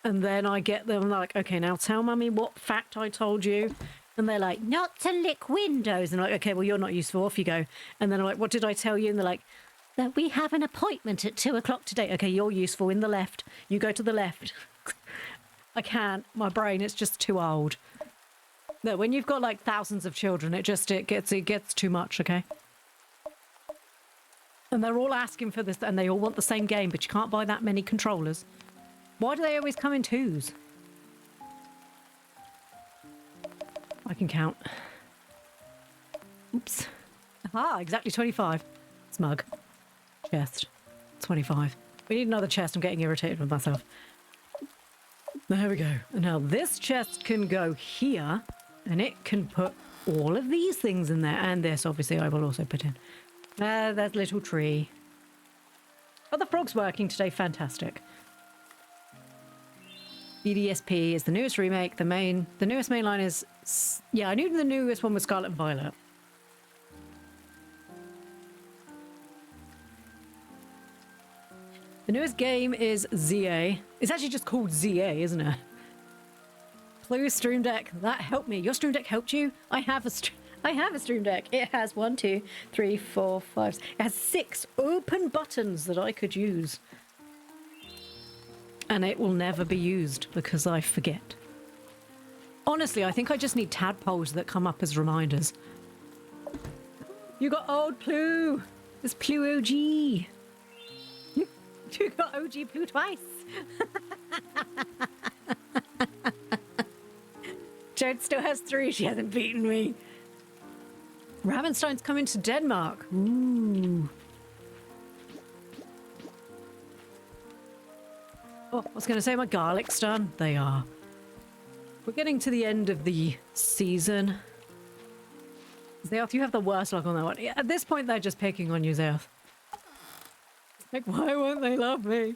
And then I get them like, okay, now tell Mummy what fact I told you. And they're like, not to lick windows. And I'm like, okay, well, you're not useful. Off you go. And then I'm like, what did I tell you? And they're like, that we have an appointment at 2 o'clock today. Okay, you're useful. In the left. You go to the left. I can't. My brain, it's just too old. No, when you've got like thousands of children, it gets too much, okay? And they're all asking for this, and they all want the same game, but you can't buy that many controllers. Why do they always come in twos? I can count. Oops. Aha, exactly 25. Smug. Chest. 25. We need another chest. I'm getting irritated with myself. There we go. And now this chest can go here, and it can put all of these things in there. And this, obviously, I will also put in. There's little tree. Oh, the frog's working today. Fantastic. BDSP is the newest remake. The newest main line is... Yeah, I knew the newest one was Scarlet and Violet. The newest game is ZA. It's actually just called ZA, isn't it? Ploo Stream Deck. That helped me. Your Stream Deck helped you? I have a Stream Deck. It has 1, 2, 3, 4, 5. It has 6 open buttons that I could use. And it will never be used because I forget. Honestly, I think I just need tadpoles that come up as reminders. You got old Ploo. It's Ploo OG. You got OG Ploo twice. Jade still has 3. She hasn't beaten me. Ravenstein's coming to Denmark. Ooh. Oh, I was going to say my garlic's done. They are. We're getting to the end of the season. Zeoth, you have the worst luck on that one. Yeah, at this point, they're just picking on you, Zeoth. Like, why won't they love me?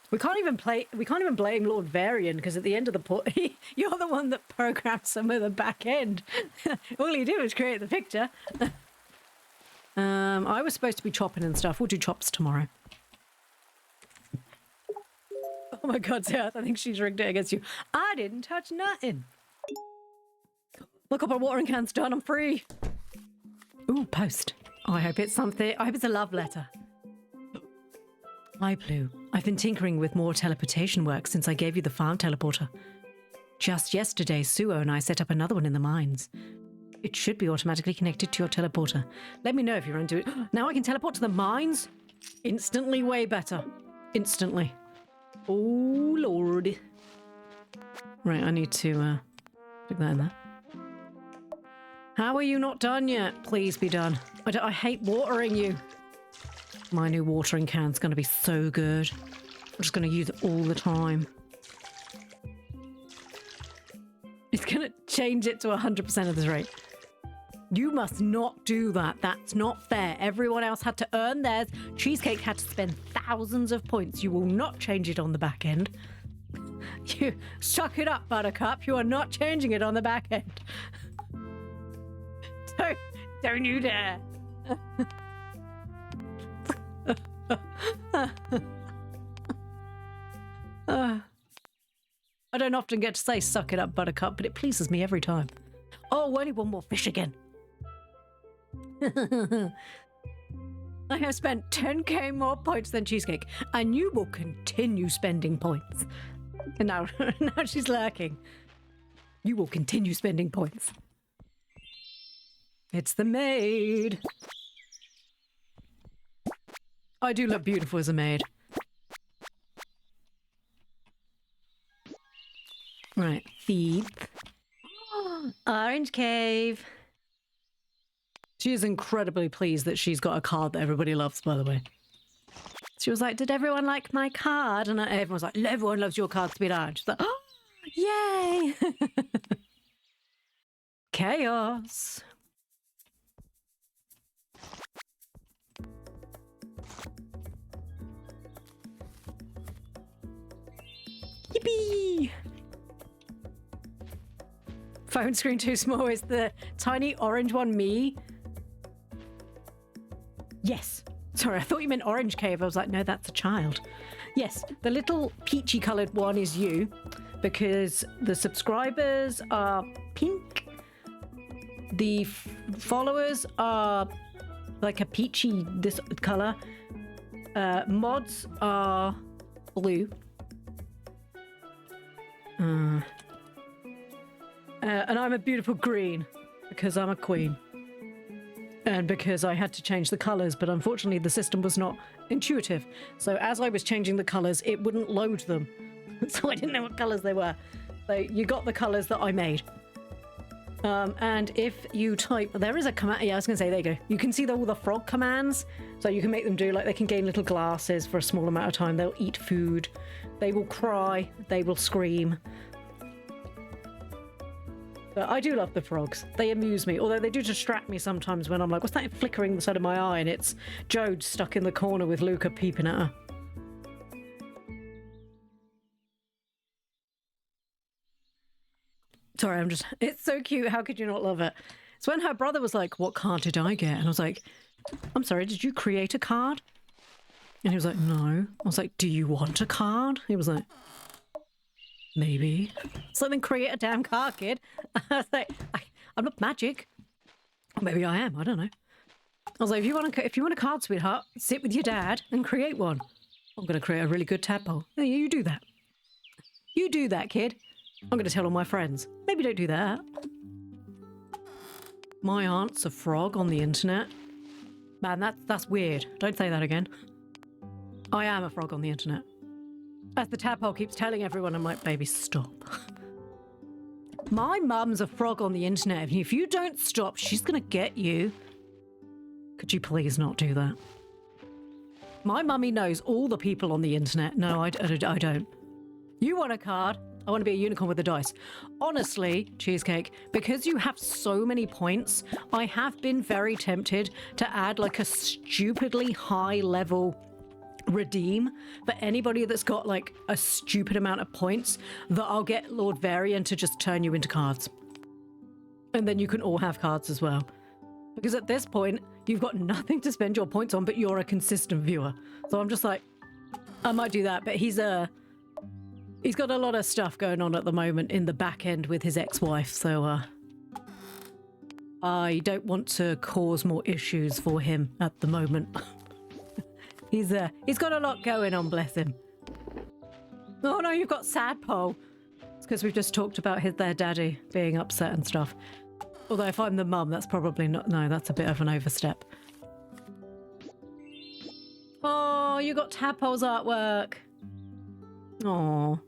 We can't even blame Lord Varian because at the end of the you're the one that programmed some of the back end. All you do is create the picture. I was supposed to be chopping and stuff. We'll do chops tomorrow. Oh my god, Zeoth, I think she's rigged it against you. I didn't touch nothing. Look up, our watering can's done. I'm free. Ooh, post. Oh, I hope it's something. I hope it's a love letter. Hi, Ploo. I've been tinkering with more teleportation work since I gave you the farm teleporter. Just yesterday, Suo and I set up another one in the mines. It should be automatically connected to your teleporter. Let me know if you're into it. Now I can teleport to the mines? Instantly way better. Instantly. Oh, Lord. Right, I need to stick that in there. How are you not done yet? Please be done. I hate watering you. My new watering can's going to be so good. I'm just going to use it all the time. It's going to change it to 100% of this rate. You must not do that. That's not fair. Everyone else had to earn theirs. Cheesecake had to spend thousands of points. You will not change it on the back end. You suck it up, Buttercup. You are not changing it on the back end. Don't you dare. I don't often get to say suck it up, Buttercup, but it pleases me every time. Oh, only one more fish again. I have spent 10k more points than Cheesecake, and you will continue spending points. And now she's lurking. You will continue spending points. It's the maid. I do look beautiful as a maid. Right, feed. Orange Cave. She is incredibly pleased that she's got a card that everybody loves, by the way. She was like, did everyone like my card? And everyone was like, everyone loves your card, sweetheart. She's like, oh, yay! Chaos. Yippee! Phone screen too small. Is the tiny orange one me? Yes. Sorry, I thought you meant Orange Cave. I was like, no, that's a child. Yes, the little peachy coloured one is you because the subscribers are pink. The followers are like a peachy this colour. Mods are blue. And I'm a beautiful green because I'm a queen. And because I had to change the colours, but unfortunately the system was not intuitive. So as I was changing the colours, it wouldn't load them. So I didn't know what colours they were. So you got the colours that I made. And if you type, there is a command, yeah, I was going to say, there you go. You can see all the frog commands. So you can make them do, like, they can gain little glasses for a small amount of time. They'll eat food. They will cry. They will scream. But I do love the frogs. They amuse me, although they do distract me sometimes when I'm like, what's that flickering the side of my eye? And it's Jode stuck in the corner with Luca peeping at her. Sorry, it's so cute. How could you not love it? It's when her brother was like, what card did I get? And I was like, I'm sorry, did you create a card? And he was like, no. I was like, do you want a card? He was like, maybe. So then create a damn card, kid. I was like, I'm not magic. Maybe I am, I don't know. I was like, if you want a card, sweetheart, sit with your dad and create one. I'm going to create a really good tadpole. Yeah, you do that. You do that, kid. I'm going to tell all my friends. Maybe don't do that. My aunt's a frog on the internet. Man, that's weird. Don't say that again. I am a frog on the internet. As the tadpole keeps telling everyone, I'm like, baby, stop. My mum's a frog on the internet. And if you don't stop, she's going to get you. Could you please not do that? My mummy knows all the people on the internet. No, I don't. You want a card? I want to be a unicorn with the dice. Honestly, Cheesecake, because you have so many points, I have been very tempted to add like a stupidly high level redeem for anybody that's got like a stupid amount of points that I'll get Lord Varian to just turn you into cards. And then you can all have cards as well. Because at this point, you've got nothing to spend your points on, but you're a consistent viewer. So I'm just like, I might do that, but he's got a lot of stuff going on at the moment in the back end with his ex-wife, so I don't want to cause more issues for him at the moment. He's got a lot going on, bless him. Oh no, you've got Sadpole. It's because we've just talked about their daddy being upset and stuff. Although if I'm the mum, that's probably not, no, that's a bit of an overstep. Oh, you got Tadpole's artwork. Oh.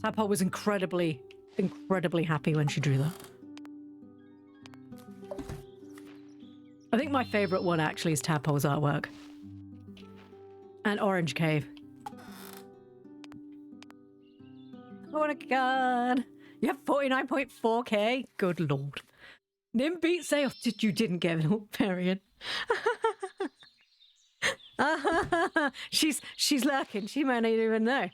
Tadpole was incredibly happy when she drew that. I think my favourite one actually is Tadpole's artwork. And Orange Cave. Oh my god. You have 49.4k? Good lord. Nim beat sale. You didn't get an variant. She's lurking. She might not even know.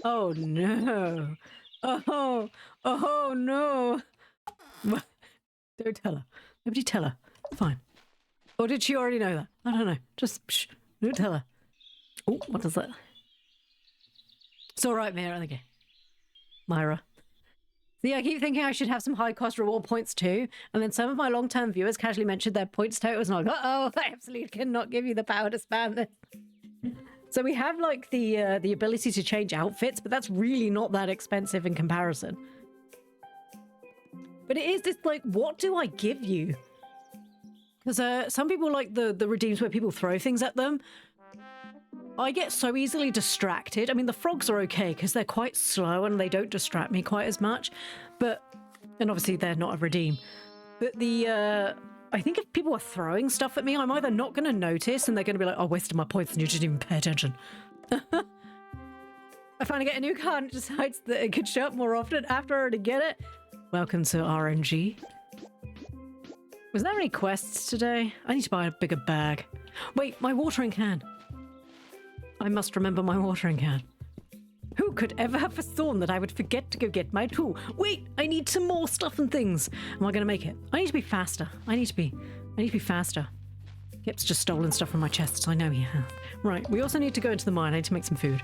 Oh no. Oh no. Don't tell her. Nobody tell her. Fine. Or did she already know that? I don't know. Just shh. Don't tell her. Oh, what is that? It's all right, Mira. Okay. Myra. See, I keep thinking I should have some high cost reward points too. And then some of my long-term viewers casually mentioned their points totals, and I'm like, uh-oh, I absolutely cannot give you the power to spam this. So we have like the ability to change outfits, but that's really not that expensive in comparison. But it is just like, what do I give you? Because some people like the redeems where people throw things at them. I get so easily distracted. I mean, the frogs are okay because they're quite slow and they don't distract me quite as much. But, and obviously they're not a redeem. But I think if people are throwing stuff at me, I'm either not going to notice and they're going to be like, oh, I wasted my points and you didn't even pay attention. I finally get a new card and it decides that it could show up more often after I already get it. Welcome to RNG. Was there any quests today? I need to buy a bigger bag. Wait, my watering can. I must remember my watering can. Who could ever have foreseen that I would forget to go get my tool? Wait, I need some more stuff and things. Am I going to make it? I need to be faster. I need to be faster. Kip's just stolen stuff from my chests. I know he has. Right, we also need to go into the mine. I need to make some food.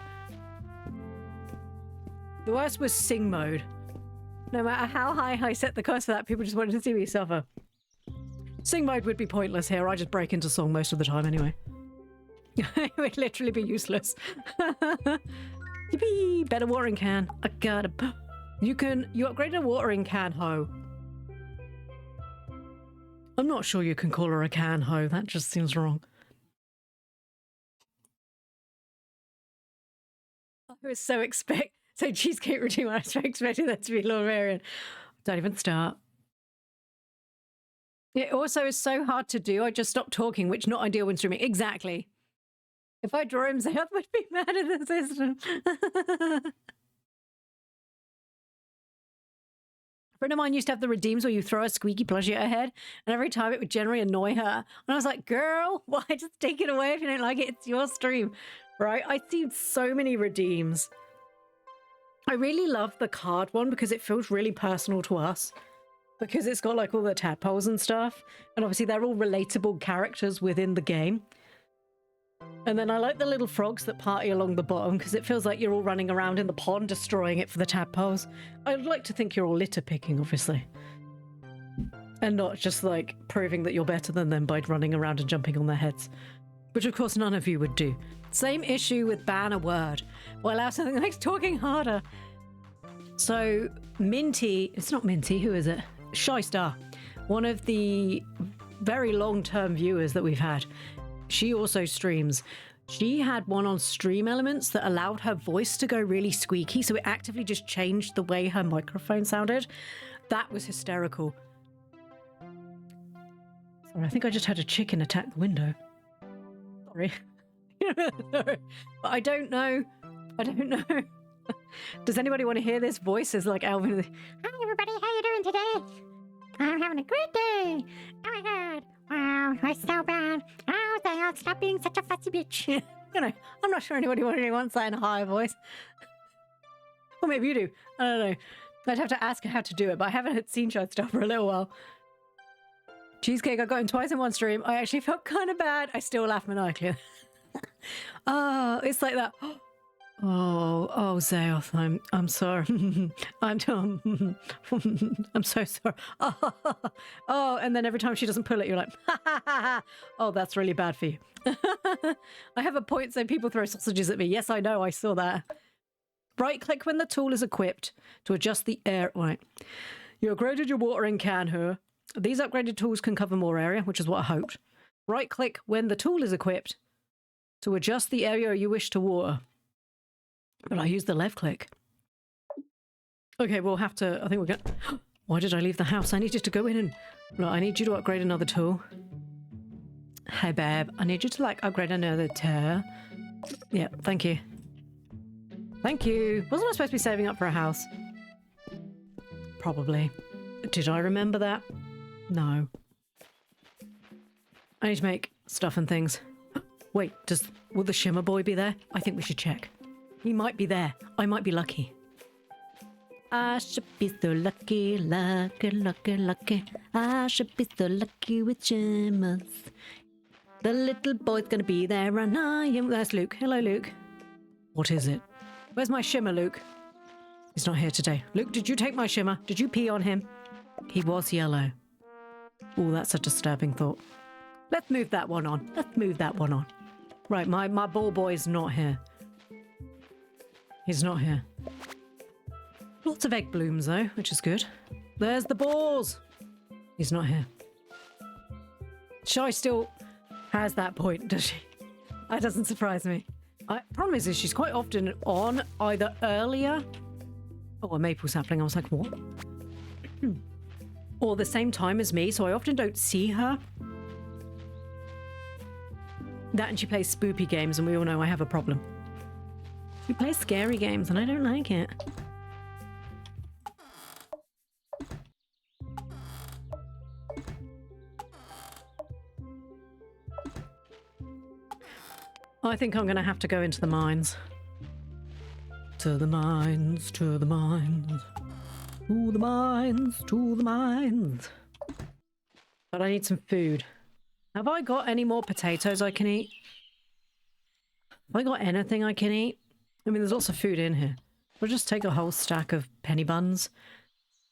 The worst was sing mode. No matter how high I set the cost for that, people just wanted to see me suffer. Sing mode would be pointless here. I just break into song most of the time anyway. It would literally be useless. Yippee! Better watering can. I got a You upgraded a watering can hoe. I'm not sure you can call her a can hoe. That just seems wrong. I was so cheesecake routine when I was expecting that to be Lord Varian. Don't even start. It also is so hard to do. I just stopped talking, which not ideal when streaming. Exactly. If I draw him, I would be mad at the system. A friend of mine used to have the redeems where you throw a squeaky plushie at her head, and every time it would generally annoy her. And I was like, girl, why just take it away if you don't like it? It's your stream, right? I see so many redeems. I really love the card one because it feels really personal to us. Because it's got like all the tadpoles and stuff. And obviously they're all relatable characters within the game. And then I like the little frogs that party along the bottom because it feels like you're all running around in the pond destroying it for the tadpoles. I'd like to think you're all litter picking, obviously. And not just like proving that you're better than them by running around and jumping on their heads. Which of course none of you would do. Same issue with ban a word. Well, allow something like talking harder. So Minty, it's not Minty, who is it? Shy Star, one of the very long-term viewers that we've had. She also streams. She had one on Stream Elements that allowed her voice to go really squeaky, so it actively just changed the way her microphone sounded. That was hysterical. Sorry, I think I just had a chicken attack the window. Sorry. Sorry. But I don't know. Does anybody want to hear this voice as like Alvin? Hi everybody, how you doing today? I'm having a great day. Oh my god. Wow, I'm so bad. Oh, Dale, stop being such a fussy bitch. You know, I'm not sure anybody really wants that in a higher voice. Or maybe you do. I don't know. I'd have to ask her how to do it, but I haven't seen Shy Star for a little while. Cheesecake, I got him twice in one stream. I actually felt kind of bad. I still laugh maniacally. Oh, it's like that. Oh, Zayoth, I'm sorry. I'm so sorry. Oh, and then every time she doesn't pull it, you're like, oh, that's really bad for you. I have a point saying people throw sausages at me. Yes, I know, I saw that. Right click when the tool is equipped to adjust the air. Right. You upgraded your watering can here. These upgraded tools can cover more area, which is what I hoped. Right click when the tool is equipped to adjust the area you wish to water. But I used the left click. Okay, we'll have to... I think we're going to... Why did I leave the house? I needed to go in and... Look, I need you to upgrade another tool. Hey, babe. I need you to, like, upgrade another tool. Yeah, thank you. Thank you. Wasn't I supposed to be saving up for a house? Probably. Did I remember that? No. I need to make stuff and things. Wait, will the Shimmer Boy be there? I think we should check. He might be there. I might be lucky. I should be so lucky, lucky, lucky, lucky. I should be so lucky with shimmers. The little boy's gonna be there and I am... There's Luke. Hello, Luke. What is it? Where's my shimmer, Luke? He's not here today. Luke, did you take my shimmer? Did you pee on him? He was yellow. Oh, that's a disturbing thought. Let's move that one on. Let's move that one on. Right, my ball boy's not here. He's not here. Lots of egg blooms, though, which is good. There's the balls! He's not here. Shy still has that point, does she? That doesn't surprise me. Problem is she's quite often on either earlier... Oh, a maple sapling. I was like, what? Or the same time as me, so I often don't see her. That and she plays spoopy games, and we all know I have a problem. She plays scary games, and I don't like it. I think I'm going to have to go into the mines. To the mines, to the mines. To the mines, to the mines. But I need some food. Have I got any more potatoes I can eat? Have I got anything I can eat? I mean, there's lots of food in here. We'll just take a whole stack of penny buns.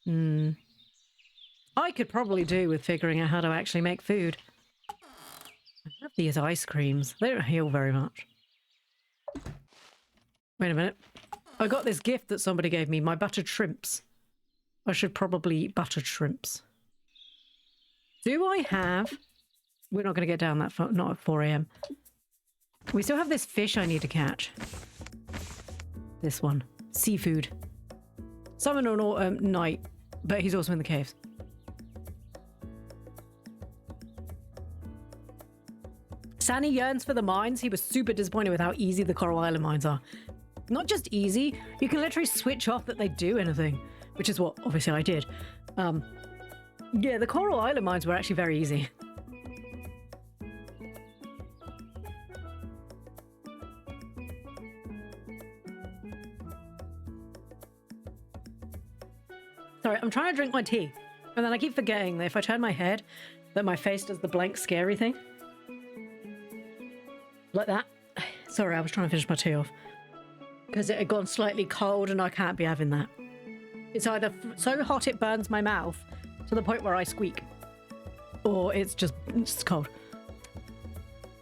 I could probably do with figuring out how to actually make food. I love these ice creams. They don't heal very much. Wait a minute. I got this gift that somebody gave me, my buttered shrimps. I should probably eat buttered shrimps. Do I have... We're not going to get down that far, not at 4 a.m. We still have this fish I need to catch. This one. Seafood. Summon on night, but he's also in the caves. Sani yearns for the mines. He was super disappointed with how easy the Coral Island mines are. Not just easy, you can literally switch off that they do anything, which is what obviously I did. Yeah, the Coral Island mines were actually very easy. Sorry, I'm trying to drink my tea, and then I keep forgetting that if I turn my head, that my face does the blank scary thing. Like that. Sorry, I was trying to finish my tea off. Because it had gone slightly cold and I can't be having that. It's either so hot it burns my mouth to the point where I squeak, or it's just cold.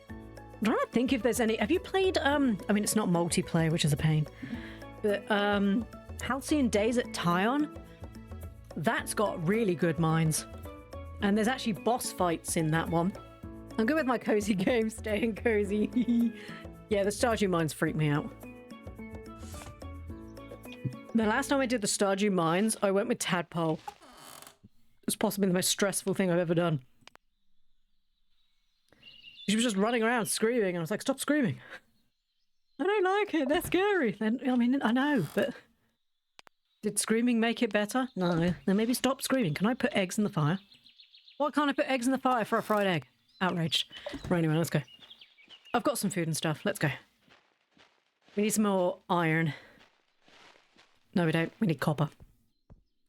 I'm trying to think if there's any... Have you played... I mean, it's not multiplayer, which is a pain. But Halcyon Days at Tyon? That's got really good mines. And there's actually boss fights in that one. I'm good with my cozy game, staying cozy. Yeah, the Stardew mines freak me out. The last time I did the Stardew mines, I went with Tadpole. It's possibly the most stressful thing I've ever done. She was just running around screaming, and I was like, stop screaming. I don't like it, they're scary. I mean, I know, but... Did screaming make it better? No. Then maybe stop screaming. Can I put eggs in the fire? Why can't I put eggs in the fire for a fried egg? Outraged. Right, anyway, let's go. I've got some food and stuff. Let's go. We need some more iron. No, we don't. We need copper.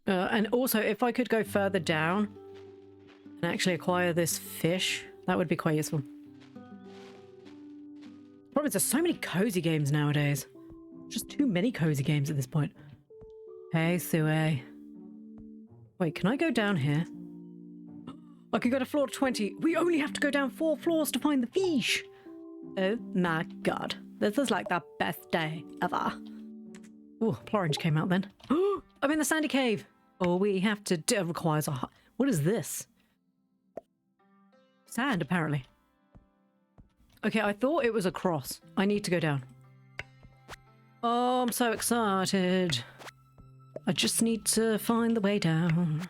And also, if I could go further down and actually acquire this fish, that would be quite useful. Problem is, there's so many cozy games nowadays. Just too many cozy games at this point. Hey, Sue. Wait, can I go down here? I could go to floor 20. We only have to go down 4 floors to find the fish. Oh my god. This is like the best day ever. Oh, Plorange came out then. I'm in the sandy cave. All we have to do requires a... What is this? Sand, apparently. Okay, I thought it was a cross. I need to go down. Oh, I'm so excited. I just need to find the way down.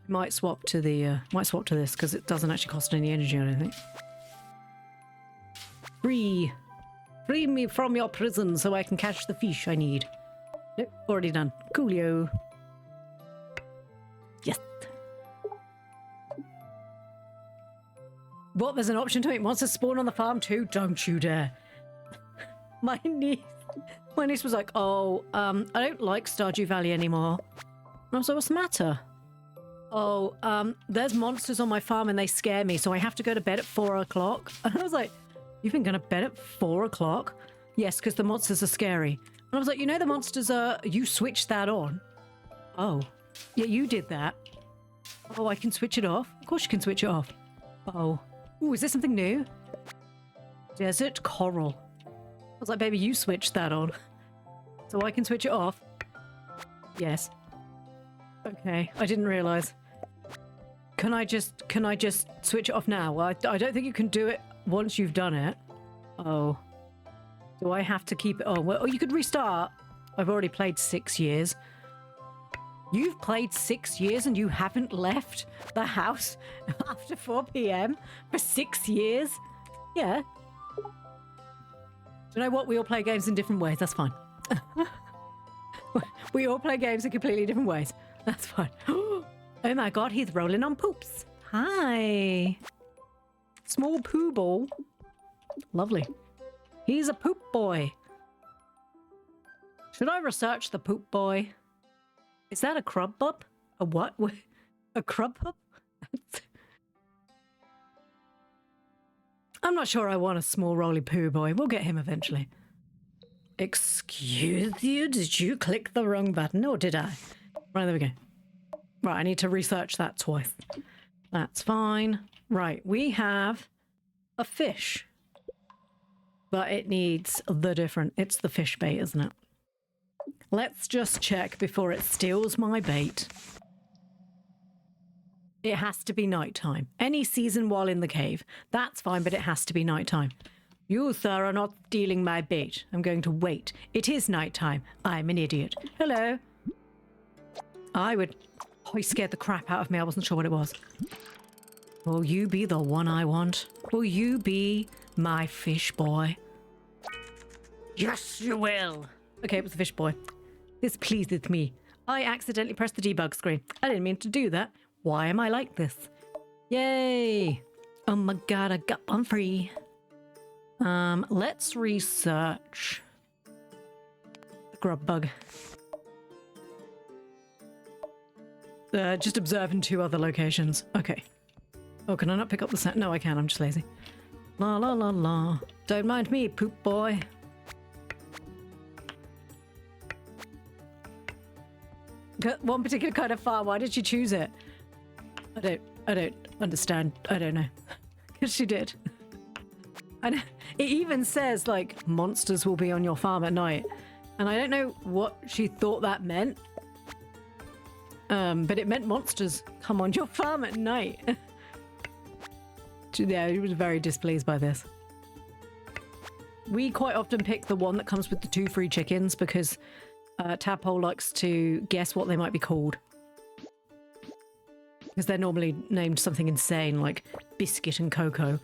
Might swap to the might swap to this because it doesn't actually cost any energy, I don't think. Free me from your prison so I can catch the fish I need. Nope, already done. Coolio. Yes. What? There's an option to make monsters spawn on the farm too? Don't you dare. My niece was like, oh, I don't like Stardew Valley anymore. And I was like, what's the matter? Oh, there's monsters on my farm and they scare me, so I have to go to bed at 4 o'clock. And I was like, you've been going to bed at 4 o'clock? Yes, because the monsters are scary. And I was like, you know the monsters are... You switched that on. Oh. Yeah, you did that. Oh, I can switch it off? Of course you can switch it off. Oh. Ooh, is this something new? Desert coral. I was like, baby, you switched that on. So I can switch it off? Yes. Okay, I didn't realise. Can I just switch it off now? Well, I don't think you can do it once you've done it. Oh. Do I have to keep it on? Well, you could restart. I've already played 6 years. You've played 6 years and you haven't left the house after 4 p.m. for 6 years? Yeah. Do you know what? We all play games in different ways. That's fine. We all play games in completely different ways. That's fine. Oh my god, he's rolling on poops. Hi. Small poo ball. Lovely. He's a poop boy. Should I research the poop boy? Is that a crub pup? A what? A crub pup? I'm not sure I want a small roly poo boy. We'll get him eventually. Excuse you? Did you click the wrong button or did I? Right, there we go. Right, I need to research that twice. That's fine. Right, we have a fish. But it needs the different... It's the fish bait, isn't it? Let's just check before it steals my bait. It has to be nighttime. Any season while in the cave. That's fine, but it has to be nighttime. You, sir, are not stealing my bait. I'm going to wait. It is nighttime. I'm an idiot. Hello. Oh, he scared the crap out of me. I wasn't sure what it was. Will you be the one I want? Will you be my fish boy? Yes, you will. Okay, it was the fish boy. This pleaseth me. I accidentally pressed the debug screen. I didn't mean to do that. Why am I like this? Yay! Oh my god, I got one free. Let's research the grub bug. Just observe in 2 other locations. Okay. Oh, can I not pick up the sound? No, I can. I'm just lazy. La la la la. Don't mind me, poop boy. One particular kind of farm. Why did she choose it? I don't understand. I don't know. Because she did. And it even says, like, monsters will be on your farm at night. And I don't know what she thought that meant. But it meant monsters come on your farm at night. Yeah, he was very displeased by this. We quite often pick the one that comes with the 2 free chickens because Tadpole likes to guess what they might be called. Because they're normally named something insane like Biscuit and Cocoa.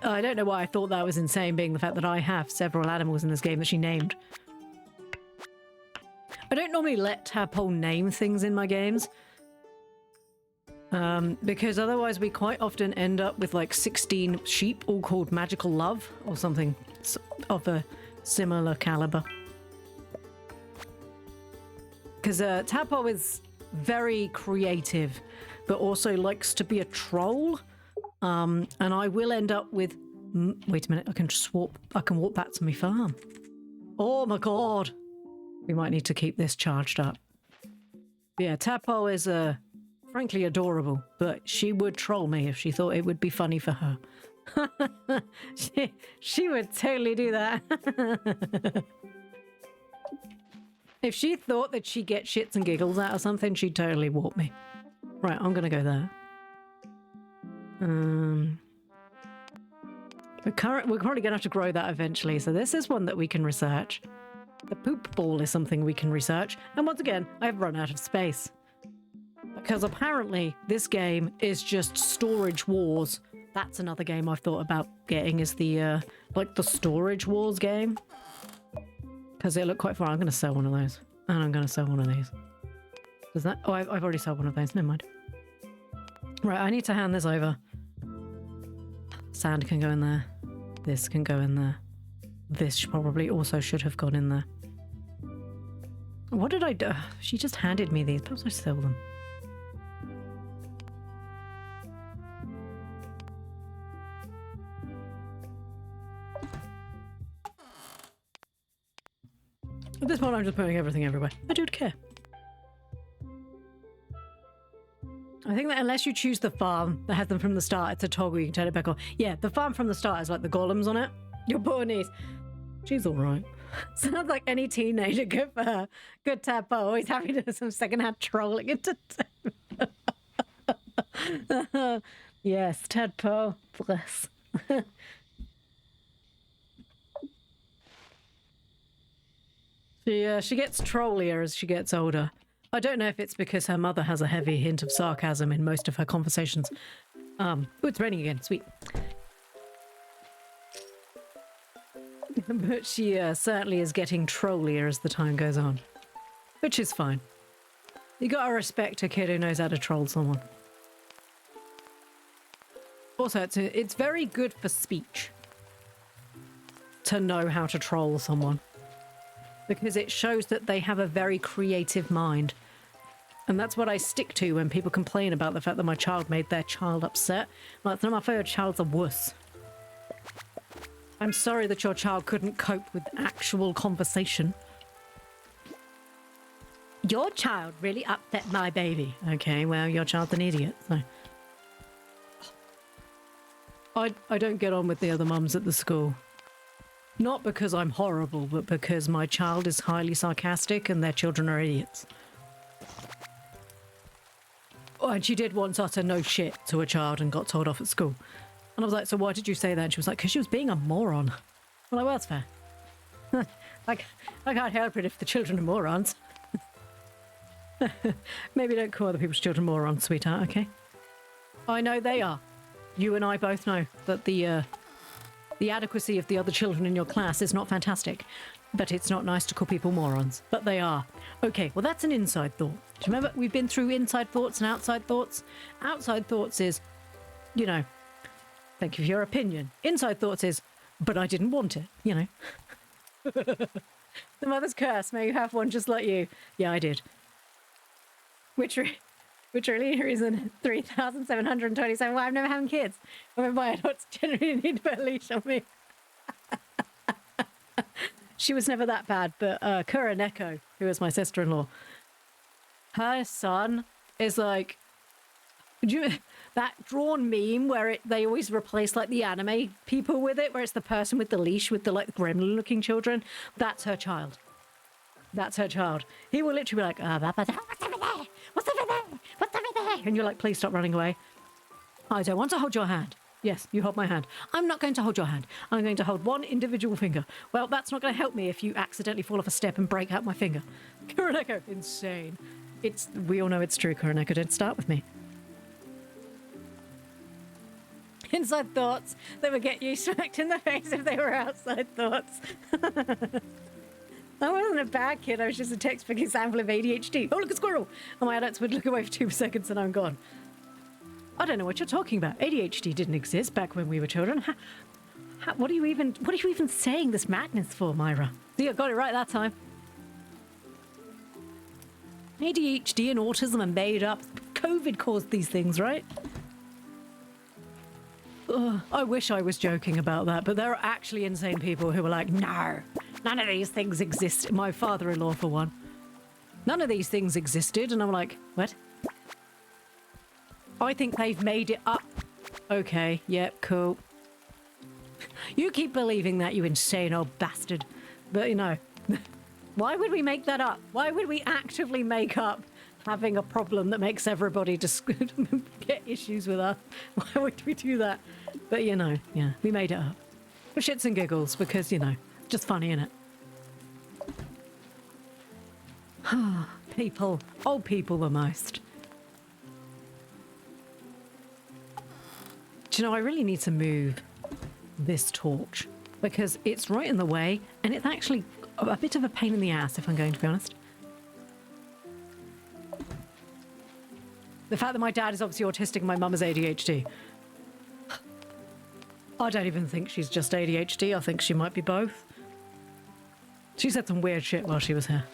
I don't know why I thought that was insane, being the fact that I have several animals in this game that she named. I don't normally let Tadpole name things in my games. Because otherwise we quite often end up with like 16 sheep all called Magical Love or something of a similar caliber. Because Tadpole is very creative, but also likes to be a troll. And I will end up with... wait a minute, I can walk back to my farm. Oh my god! We might need to keep this charged up. Yeah, Tadpole is frankly adorable, but she would troll me if she thought it would be funny for her. she would totally do that. If she thought that she'd get shits and giggles out of something, she'd totally warp me. Right, I'm gonna go there. We're probably gonna have to grow that eventually, so this is one that we can research. The poop ball is something we can research, and once again, I've run out of space. Because apparently, this game is just Storage Wars. That's another game I've thought about getting, is the, like the Storage Wars game. Because they look quite fun. I'm going to sell one of those. And I'm going to sell one of these. Does that... Oh, I've already sold one of those. Never mind. Right, I need to hand this over. Sand can go in there. This can go in there. This probably also should have gone in there. What did I do? She just handed me these. Perhaps I sell them. At this point, I'm just putting everything everywhere. I don't care. I think that unless you choose the farm that has them from the start, it's a toggle, you can turn it back on. Yeah, the farm from the start is like the golems on it. Your poor niece. She's all right. Sounds like any teenager. Good for her. Good Tadpole. Always happy to do some secondhand trolling into yes, Tadpole. Bless. She gets trollier as she gets older. I don't know if it's because her mother has a heavy hint of sarcasm in most of her conversations. Oh, it's raining again. Sweet. But she certainly is getting trollier as the time goes on. Which is fine. You gotta respect a kid who knows how to troll someone. Also, it's very good for speech to know how to troll someone. Because it shows that they have a very creative mind. And that's what I stick to when people complain about the fact that my child made their child upset. Like, it's not my favorite child's a wuss. I'm sorry that your child couldn't cope with actual conversation. Your child really upset my baby. Okay, well, your child's an idiot, so... I don't get on with the other mums at the school. Not because I'm horrible, but because my child is highly sarcastic and their children are idiots. Oh, and she did once utter no shit to a child and got told off at school. And I was like, so why did you say that? And she was like, because she was being a moron. I'm like, well, that's fair. Like, I can't help it if the children are morons. Maybe don't call other people's children morons, sweetheart, okay? I know they are. You and I both know that the adequacy of the other children in your class is not fantastic. But it's not nice to call people morons. But they are. Okay, well, that's an inside thought. Do you remember we've been through inside thoughts and outside thoughts? Outside thoughts is, you know, thank you for your opinion. Inside thoughts is, but I didn't want it, you know. The mother's curse, may you have one just like you. Yeah, I did. Which really reason 3,727 why I'm never having kids. I mean, my adults generally need to put a leash on me. She was never that bad, but Kuroneko, who is my sister-in-law, her son is like, do you, that drawn meme where they always replace like the anime people with it, where it's the person with the leash with the like gremlin-looking children. That's her child. That's her child. He will literally be like, what's over there? What's over there? What's over there? And you're like, please stop running away. I don't want to hold your hand. Yes, you hold my hand. I'm not going to hold your hand. I'm going to hold one individual finger. Well, that's not going to help me if you accidentally fall off a step and break out my finger. Kuroneko, insane. We all know it's true, Kuroneko. Didn't start with me. Inside thoughts that would get you smacked in the face if they were outside thoughts. I wasn't a bad kid. I was just a textbook example of ADHD. Oh, look, a squirrel. And my adults would look away for 2 seconds and I'm gone. I don't know what you're talking about. ADHD didn't exist back when we were children. What are you even saying this madness for, Myra? See, I got it right that time. ADHD and autism are made up. COVID caused these things, right? Ugh, I wish I was joking about that, but there are actually insane people who are like, no, none of these things exist. My father-in-law, for one. None of these things existed, and I'm like, what? I think they've made it up. Okay, yep, cool. You keep believing that, you insane old bastard. But, you know, why would we make that up? Why would we actively make up having a problem that makes everybody just get issues with us? Why would we do that? But, you know, yeah, we made it up. For shits and giggles, because, you know, just funny, innit? People, old people the most. Do you know, I really need to move this torch because it's right in the way and it's actually a bit of a pain in the ass, if I'm going to be honest. The fact that my dad is obviously autistic and my mum is ADHD. I don't even think she's just ADHD. I think she might be both. She said some weird shit while she was here.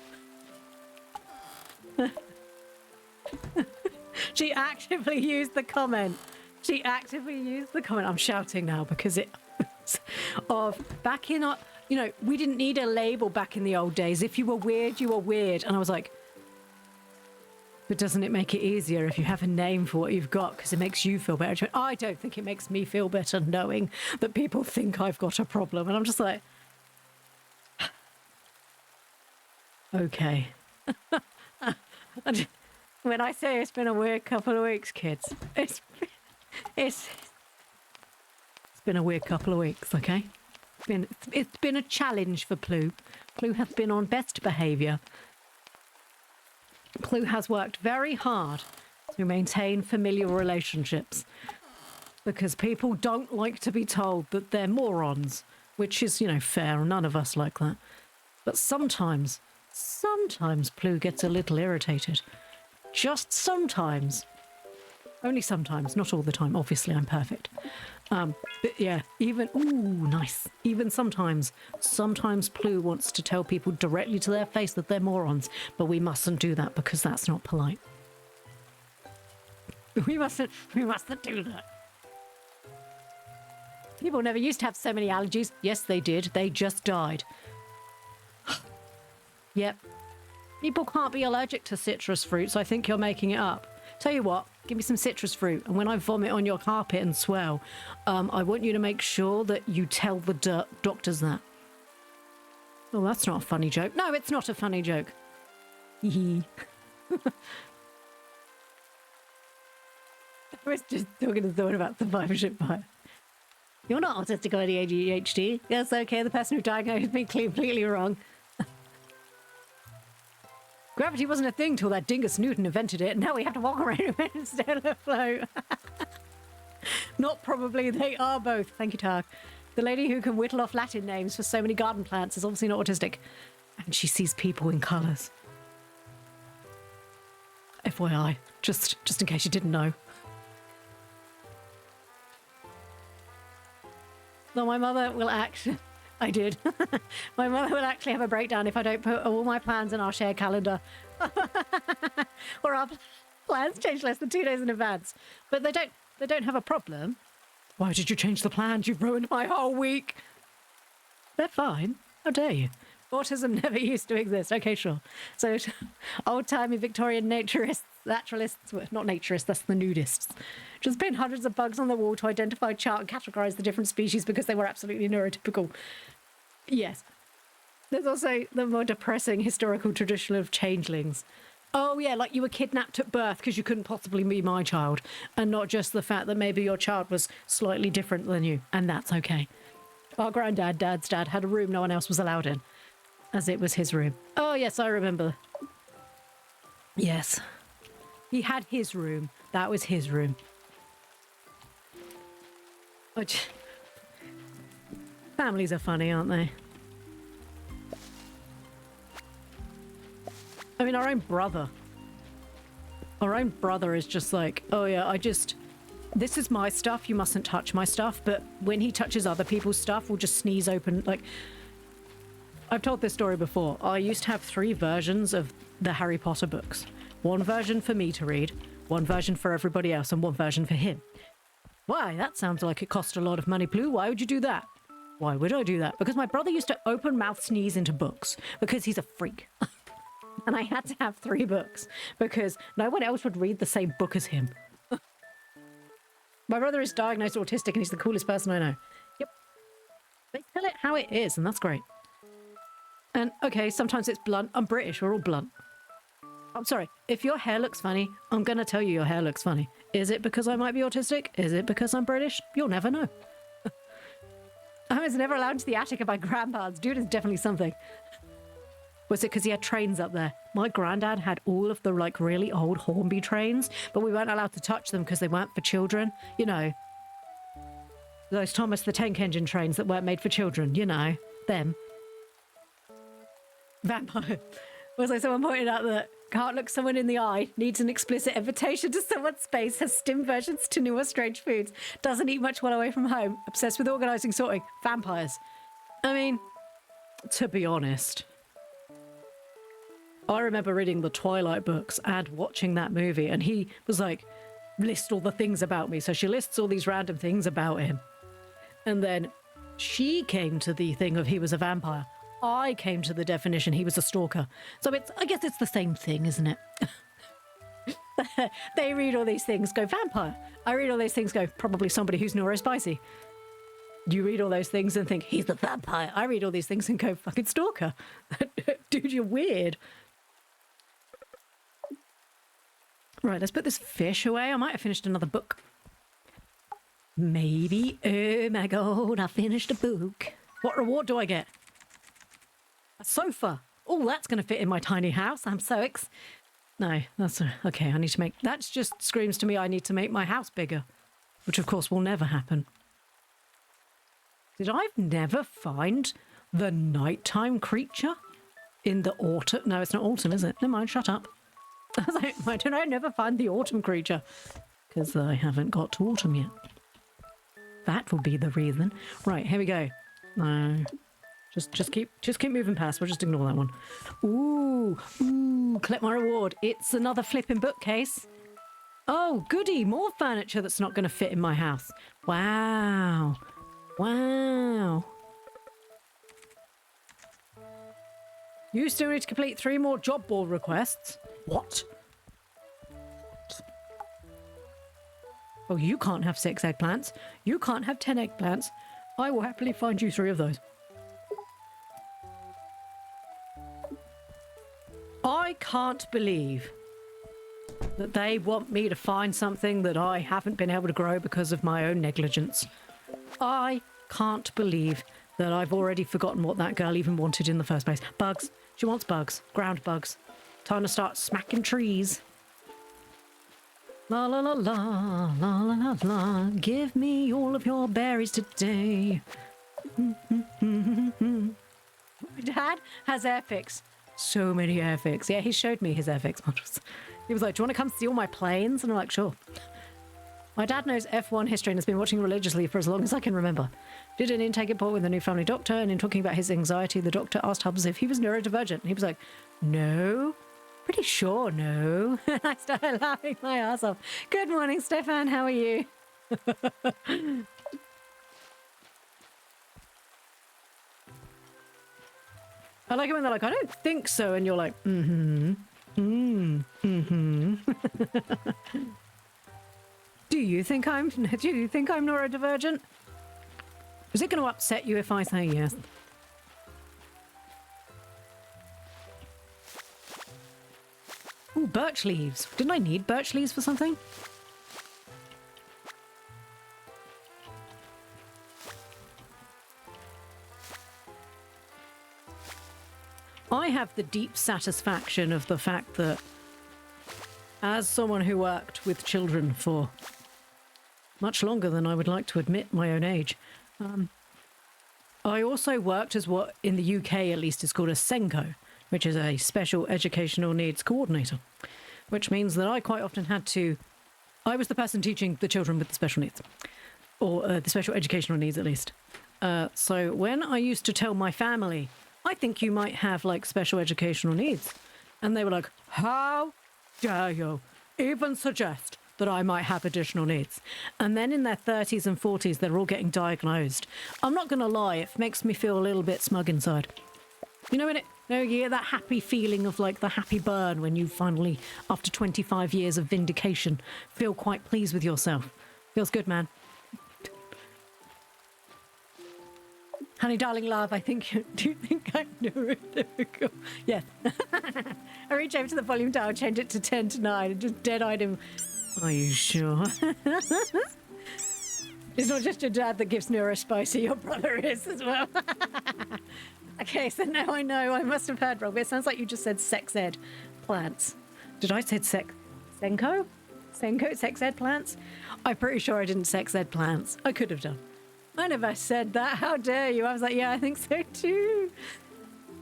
She actively used the comment. She actively used the comment. I'm shouting now because it of back in, you know, we didn't need a label back in the old days. If you were weird, you were weird. And I was like, but doesn't it make it easier if you have a name for what you've got because it makes you feel better? I don't think it makes me feel better knowing that people think I've got a problem. And I'm just like, okay. When I say it's been a weird couple of weeks, kids, it's been a weird couple of weeks, okay? It's been a challenge for Ploo. Ploo has been on best behaviour. Ploo has worked very hard to maintain familial relationships because people don't like to be told that they're morons, which is, you know, fair. None of us like that. But sometimes Ploo gets a little irritated. Just sometimes. Only sometimes, not all the time. Obviously, I'm perfect. But yeah, even, ooh, nice. Even sometimes Ploo wants to tell people directly to their face that they're morons, but we mustn't do that because that's not polite. We mustn't do that. People never used to have so many allergies. Yes, they did. They just died. Yep. People can't be allergic to citrus fruits. I think you're making it up. Tell you what, give me some citrus fruit, and when I vomit on your carpet and swell, I want you to make sure that you tell the doctors that. Oh, that's not a funny joke. No, it's not a funny joke. Hee. I was just talking to someone about survivorship bias. You're not autistic or ADHD. That's okay. The person who diagnosed me completely wrong. Gravity wasn't a thing till that dingus Newton invented it, and now we have to walk around instead of float. Not probably. They are both. Thank you, Tark. The lady who can whittle off Latin names for so many garden plants is obviously not autistic. And she sees people in colours. FYI, just in case you didn't know. No, my mother will actually... I did. My mother will actually have a breakdown if I don't put all my plans in our shared calendar. Or our plans change less than 2 days in advance. But they don't have a problem. Why did you change the plans? You've ruined my whole week. They're fine. How dare you? Autism never used to exist. Okay, sure. So old-timey Victorian naturalists, well, not naturists, that's the nudists, just paint hundreds of bugs on the wall to identify, chart, and categorize the different species because they were absolutely neurotypical. Yes. There's also the more depressing historical tradition of changelings. Oh, yeah, like you were kidnapped at birth because you couldn't possibly be my child, and not just the fact that maybe your child was slightly different than you, and that's okay. Our Dad's dad, had a room no one else was allowed in, as it was his room. Oh, yes, I remember. Yes. He had his room. That was his room. Which... Families are funny, aren't they? I mean, our own brother. Our own brother is just like, oh yeah, this is my stuff, you mustn't touch my stuff. But when he touches other people's stuff, we'll just sneeze open. Like, I've told this story before. I used to have 3 versions of the Harry Potter books. One version for me to read, one version for everybody else, and one version for him. Why? That sounds like it cost a lot of money, Ploo. Why would you do that? Why would I do that? Because my brother used to open mouth sneeze into books because he's a freak. And I had to have 3 books because no one else would read the same book as him. My brother is diagnosed autistic and he's the coolest person I know. Yep. They tell it how it is, and that's great. And okay, sometimes it's blunt. I'm British, we're all blunt. I'm sorry, if your hair looks funny, I'm gonna tell you your hair looks funny. Is it because I might be autistic? Is it because I'm British? You'll never know. I was never allowed into the attic of my grandpa's. Dude is definitely something. Was it because he had trains up there? My granddad had all of the, like, really old Hornby trains, but we weren't allowed to touch them because they weren't for children. You know, those Thomas the Tank Engine trains that weren't made for children. You know, them. Vampire. Was like someone pointed out that can't look someone in the eye, needs an explicit invitation to someone's space, has stim versions to newer strange foods, doesn't eat much while away from home, obsessed with organising sorting. Vampires. I mean, to be honest... I remember reading the Twilight books and watching that movie, and he was like, list all the things about me. So she lists all these random things about him. And then she came to the thing of he was a vampire. I came to the definition he was a stalker. So I guess it's the same thing, isn't it? They read all these things, go vampire. I read all these things, go probably somebody who's neurospicy. You read all those things and think, he's the vampire. I read all these things and go, fucking stalker. Dude, you're weird. Right, let's put this fish away. I might have finished another book. Maybe. Oh my god, I finished a book. What reward do I get? A sofa. Oh, that's going to fit in my tiny house. I'm so No, that's... Okay, I need to make... That just screams to me I need to make my house bigger. Which, of course, will never happen. Did I never find the nighttime creature in the autumn? No, it's not autumn, is it? Never mind, shut up. I was like, why don't I never find the autumn creature? Because I haven't got to autumn yet. That will be the reason. Right, here we go. No, just keep moving past. We'll just ignore that one. Ooh, collect my reward. It's another flipping bookcase. Oh, goody, more furniture that's not going to fit in my house. Wow. You still need to complete 3 more job board requests. What? Oh, you can't have 6 eggplants. You can't have 10 eggplants. I will happily find you 3 of those. can't believe that they want me to find something that I haven't been able to grow because of my own negligence. I can't believe that I've already forgotten what that girl even wanted in the first place. Bugs. She wants bugs. Ground bugs. Time to start smacking trees. La la la la, la la la la. Give me all of your berries today. My dad has airfix. So many airfix. Yeah, he showed me his airfix models. He was like, do you want to come steal my planes? And I'm like, sure. My dad knows F1 history and has been watching religiously for as long as I can remember. Did an intake report with a new family doctor, and in talking about his anxiety, the doctor asked Hubs if he was neurodivergent. He was like, no. Pretty sure no. I started laughing my ass off. Good morning, Stefan. How are you? I like it when they're like, I don't think so. And you're like, mm-hmm. Mm-hmm. Do you think I'm neurodivergent? Is it going to upset you if I say yes? Ooh, birch leaves. Didn't I need birch leaves for something? I have the deep satisfaction of the fact that as someone who worked with children for much longer than I would like to admit my own age, I also worked as what in the UK at least is called a SENCO, which is a Special Educational Needs Coordinator, which means that I quite often I was the person teaching the children with the special needs, or the special educational needs at least. So when I used to tell my family, I think you might have like special educational needs, and they were like, how dare you even suggest that I might have additional needs? And then in their 30s and 40s, they're all getting diagnosed. I'm not going to lie, it makes me feel a little bit smug inside. You know, when you get that happy feeling of like the happy burn when you finally, after 25 years of vindication, feel quite pleased with yourself. Feels good, man. Honey, darling, love, do you think I'm neurotypical? Yes. I reach over to the volume dial, change it to 10 to 9, and just dead-eyed him. Are you sure? It's not just your dad that gives neurospicy, your brother is as well. Okay, so now I know I must have heard wrong, but it sounds like you just said sex ed plants. Did I say Senko? Senko? Sex ed plants? I'm pretty sure I didn't sex ed plants. I could have done. I never said that. How dare you? I was like, yeah, I think so too.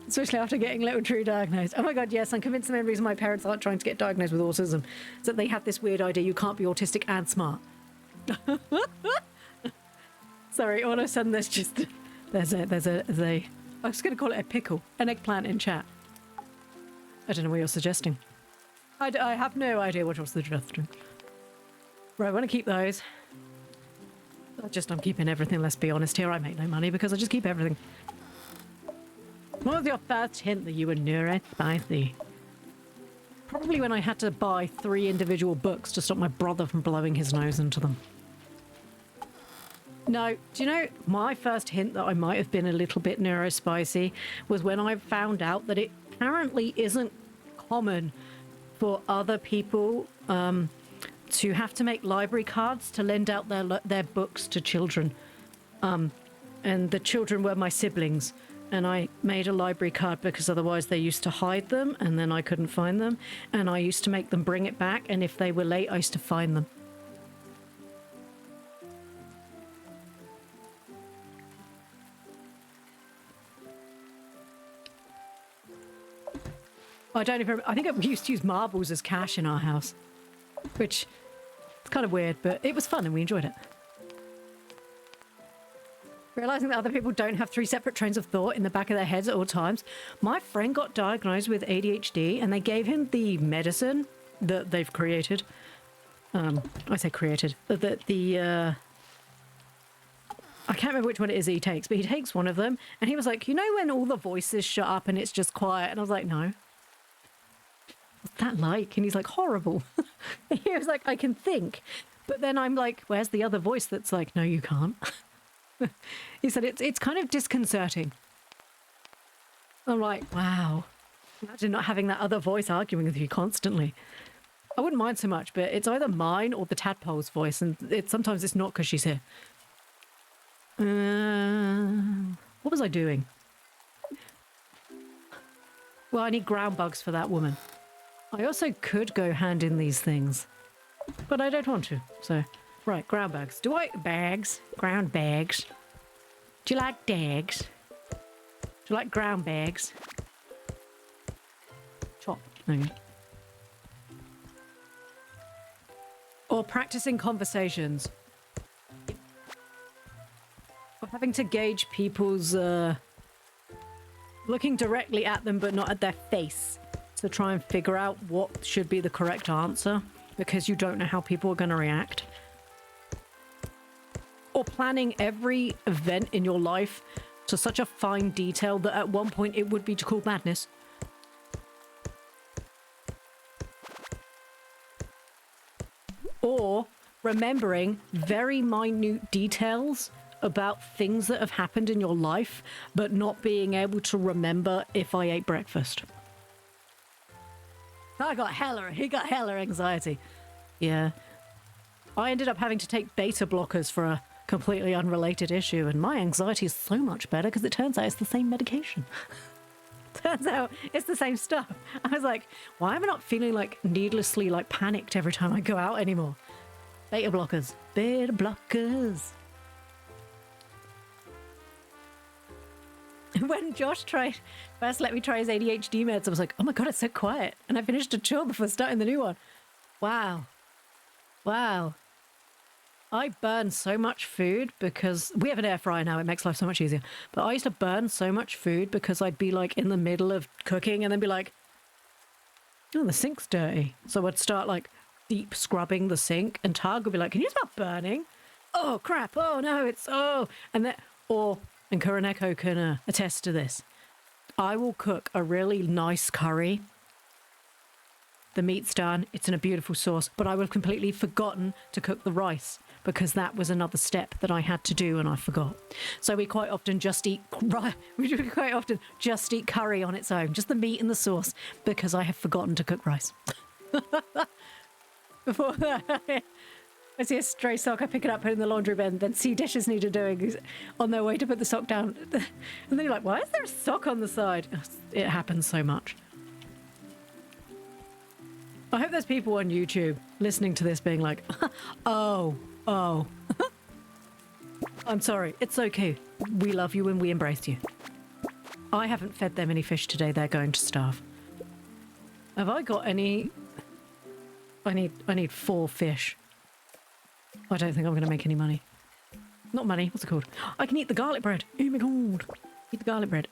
Especially after getting little True diagnosed. Oh my God, yes, I'm convinced the main reason my parents aren't trying to get diagnosed with autism is that they have this weird idea you can't be autistic and smart. Sorry, all of a sudden there's a I was going to call it a pickle, an eggplant in chat. I don't know what you're suggesting. I have no idea what you're suggesting. Right, I want to keep those. I'm keeping everything, let's be honest here. I make no money because I just keep everything. What was your first hint that you were neurospicy? Probably when I had to buy 3 individual books to stop my brother from blowing his nose into them. No, do you know, my first hint that I might have been a little bit neurospicy was when I found out that it apparently isn't common for other people to have to make library cards to lend out their books to children. And the children were my siblings. And I made a library card because otherwise they used to hide them and then I couldn't find them. And I used to make them bring it back, and if they were late, I used to fine them. I think we used to use marbles as cash in our house, which is kind of weird, but it was fun and we enjoyed it. Realizing that other people don't have 3 separate trains of thought in the back of their heads at all times. My friend got diagnosed with ADHD and they gave him the medicine that they've created. I say created. I can't remember which one it is that he takes, but he takes one of them and he was like, you know when all the voices shut up and it's just quiet? And I was like, no. What's that like? And he's like, horrible. He was like, I can think. But then I'm like, where's the other voice that's like, no, you can't. He said it's kind of disconcerting. I'm like, wow. Imagine not having that other voice arguing with you constantly. I wouldn't mind so much, but it's either mine or the tadpole's voice, and sometimes it's not because she's here. What was I doing? Well, I need ground bugs for that woman. I also could go hand in these things, but I don't want to. So, right, ground bags. Bags? Ground bags. Do you like dags? Do you like ground bags? Chop. There you go. Or practicing conversations. Or having to gauge people's, looking directly at them but not at their face to try and figure out what should be the correct answer because you don't know how people are going to react. Or planning every event in your life to such a fine detail that at one point it would be called madness. Or remembering very minute details about things that have happened in your life, but not being able to remember if I ate breakfast. He got hella anxiety. Yeah. I ended up having to take beta blockers for a completely unrelated issue, and my anxiety is so much better because it turns out it's the same medication. Turns out it's the same stuff. I was like, why am I not feeling like needlessly like panicked every time I go out anymore? Beta blockers. Beta blockers. When Josh first let me try his ADHD meds, I was like, oh my god, it's so quiet. And I finished a chore before starting the new one. Wow. Wow. I burn so much food because we have an air fryer now. It makes life so much easier. But I used to burn so much food because I'd be like in the middle of cooking and then be like, oh, the sink's dirty. So I'd start like deep scrubbing the sink and Tag would be like, can you stop burning? Oh crap. Oh no, and Kuroneko can attest to this. I will cook a really nice curry. The meat's done. It's in a beautiful sauce, but I would have completely forgotten to cook the rice because that was another step that I had to do and I forgot. So we quite often just eat curry on its own, just the meat and the sauce, because I have forgotten to cook rice. Before that, I see a stray sock, I pick it up, put it in the laundry bin, then see dishes needed doing on their way to put the sock down. And then you're like, why is there a sock on the side? It happens so much. I hope there's people on YouTube listening to this being like, oh. I'm sorry. It's okay. We love you and we embrace you. I haven't fed them any fish today. They're going to starve. Have I got any... I need 4 fish. I don't think I'm going to make any money. Not money. What's it called? I can eat the garlic bread. Oh my god. Eat the garlic bread.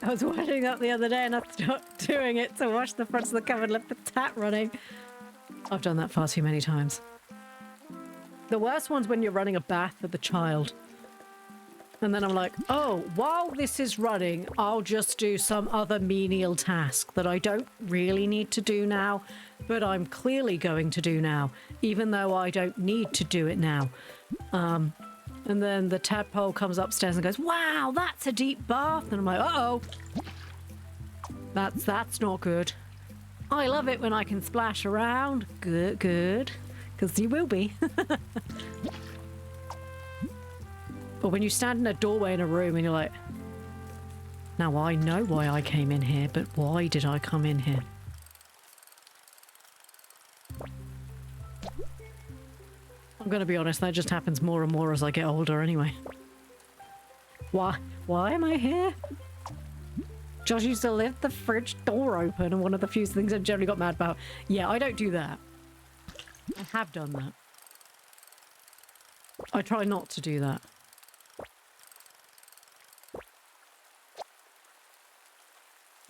I was washing up the other day and I stopped doing it to wash the fronts of the cupboard, left the tap running. I've done that far too many times. The worst one's when you're running a bath for the child. And then I'm like, oh, while this is running, I'll just do some other menial task that I don't really need to do now, but I'm clearly going to do now, even though I don't need to do it now. And then the tadpole comes upstairs and goes, wow, that's a deep bath. And I'm like, uh-oh. That's not good. I love it when I can splash around. Good. Because you will be. Or when you stand in a doorway in a room and you're like, now I know why I came in here, but why did I come in here? I'm going to be honest, that just happens more and more as I get older anyway. Why am I here? Josh used to leave the fridge door open, and one of the few things I've generally got mad about. Yeah, I don't do that. I have done that. I try not to do that.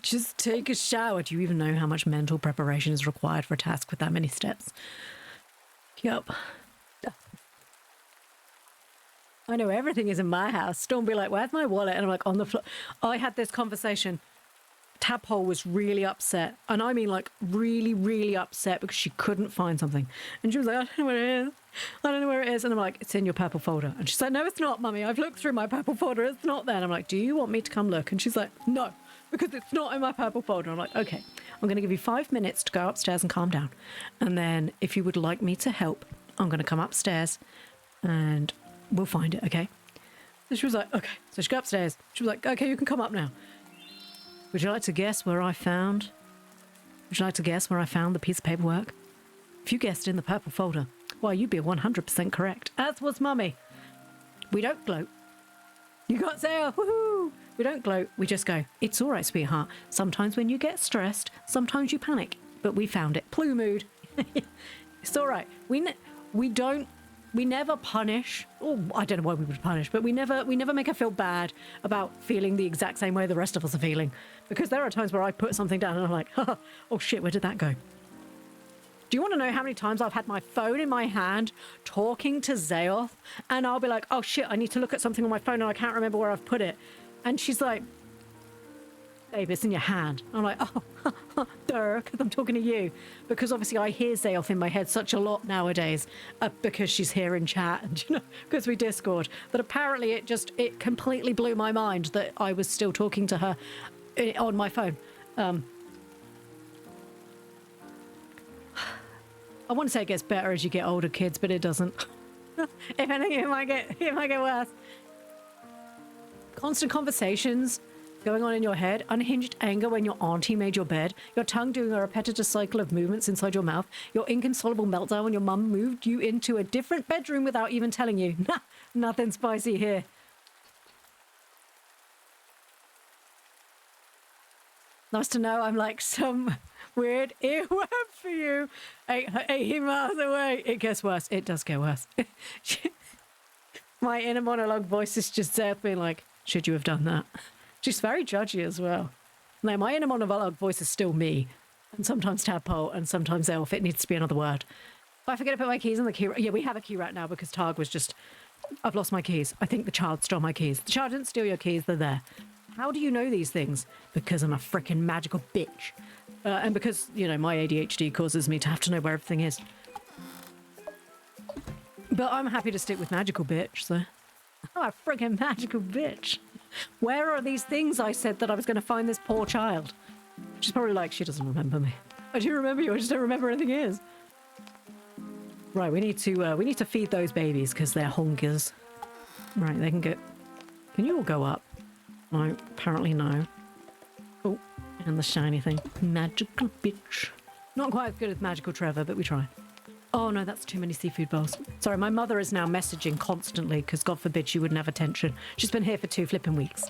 Just take a shower. Do you even know how much mental preparation is required for a task with that many steps? Yup. I know everything is in my house. Storm be like, where's my wallet? And I'm like, on the floor. I had this conversation Tadpole was really upset. And I mean like really, really upset because she couldn't find something. And she was like, I don't know where it is. I don't know where it is. And I'm like, it's in your purple folder. And she's like, no, it's not, Mummy. I've looked through my purple folder. It's not there. And I'm like, do you want me to come look? And she's like, no, because it's not in my purple folder. I'm like, okay, I'm going to give you 5 minutes to go upstairs and calm down. And then if you would like me to help, I'm going to come upstairs and we'll find it, okay? So she was like, okay. So she got upstairs. She was like, okay, you can come up now. Would you like to guess where I found? Would you like to guess where I found the piece of paperwork? If you guessed in the purple folder, well, you'd be 100% correct. As was Mummy. We don't gloat. You got Zale, woohoo! We don't gloat. We just go, it's all right, sweetheart. Sometimes when you get stressed, sometimes you panic. But we found it. Ploo mood. It's all right. We never punish. Oh, I don't know why we would punish, but we never make her feel bad about feeling the exact same way the rest of us are feeling. Because there are times where I put something down and I'm like, oh shit, where did that go? Do you want to know how many times I've had my phone in my hand talking to Zayoth and I'll be like, oh shit, I need to look at something on my phone and I can't remember where I've put it. And she's like, babe, it's in your hand. I'm like, oh, duh, because I'm talking to you. Because obviously I hear Zayoth in my head such a lot nowadays because she's here in chat and, you know, because we Discord. But apparently it completely blew my mind that I was still talking to her on my phone. I want to say it gets better as you get older, kids, but it doesn't. If anything, it might get worse. Constant conversations going on in your head, unhinged anger when your auntie made your bed, your tongue doing a repetitive cycle of movements inside your mouth, your inconsolable meltdown when your mum moved you into a different bedroom without even telling you. Nothing spicy here. Nice to know I'm like some weird earworm for you. 80 miles away. It gets worse. It does get worse. My inner monologue voice is just there being like, should you have done that? She's very judgy as well. No, my inner monologue voice is still me. And sometimes Tadpole and sometimes Elf. It needs to be another word. If I forget to put my keys in the key rack. Yeah, we have a key rack now because Targ was just... I've lost my keys. I think the child stole my keys. The child didn't steal your keys. They're there. How do you know these things? Because I'm a freaking magical bitch. And because, you know, my ADHD causes me to have to know where everything is. But I'm happy to stick with magical bitch, so... I'm a freaking magical bitch. Where are these things I said that I was going to find this poor child? She's probably like, she doesn't remember me. I do remember you, I just don't remember anything is. Right, we need to feed those babies because they're hungers. Right, they can go... Can you all go up? No, apparently no. Oh, and the shiny thing. Magical bitch. Not quite as good as magical Trevor, but we try. Oh no, that's too many seafood bowls. Sorry, my mother is now messaging constantly because God forbid she wouldn't have attention. She's been here for 2 flipping weeks.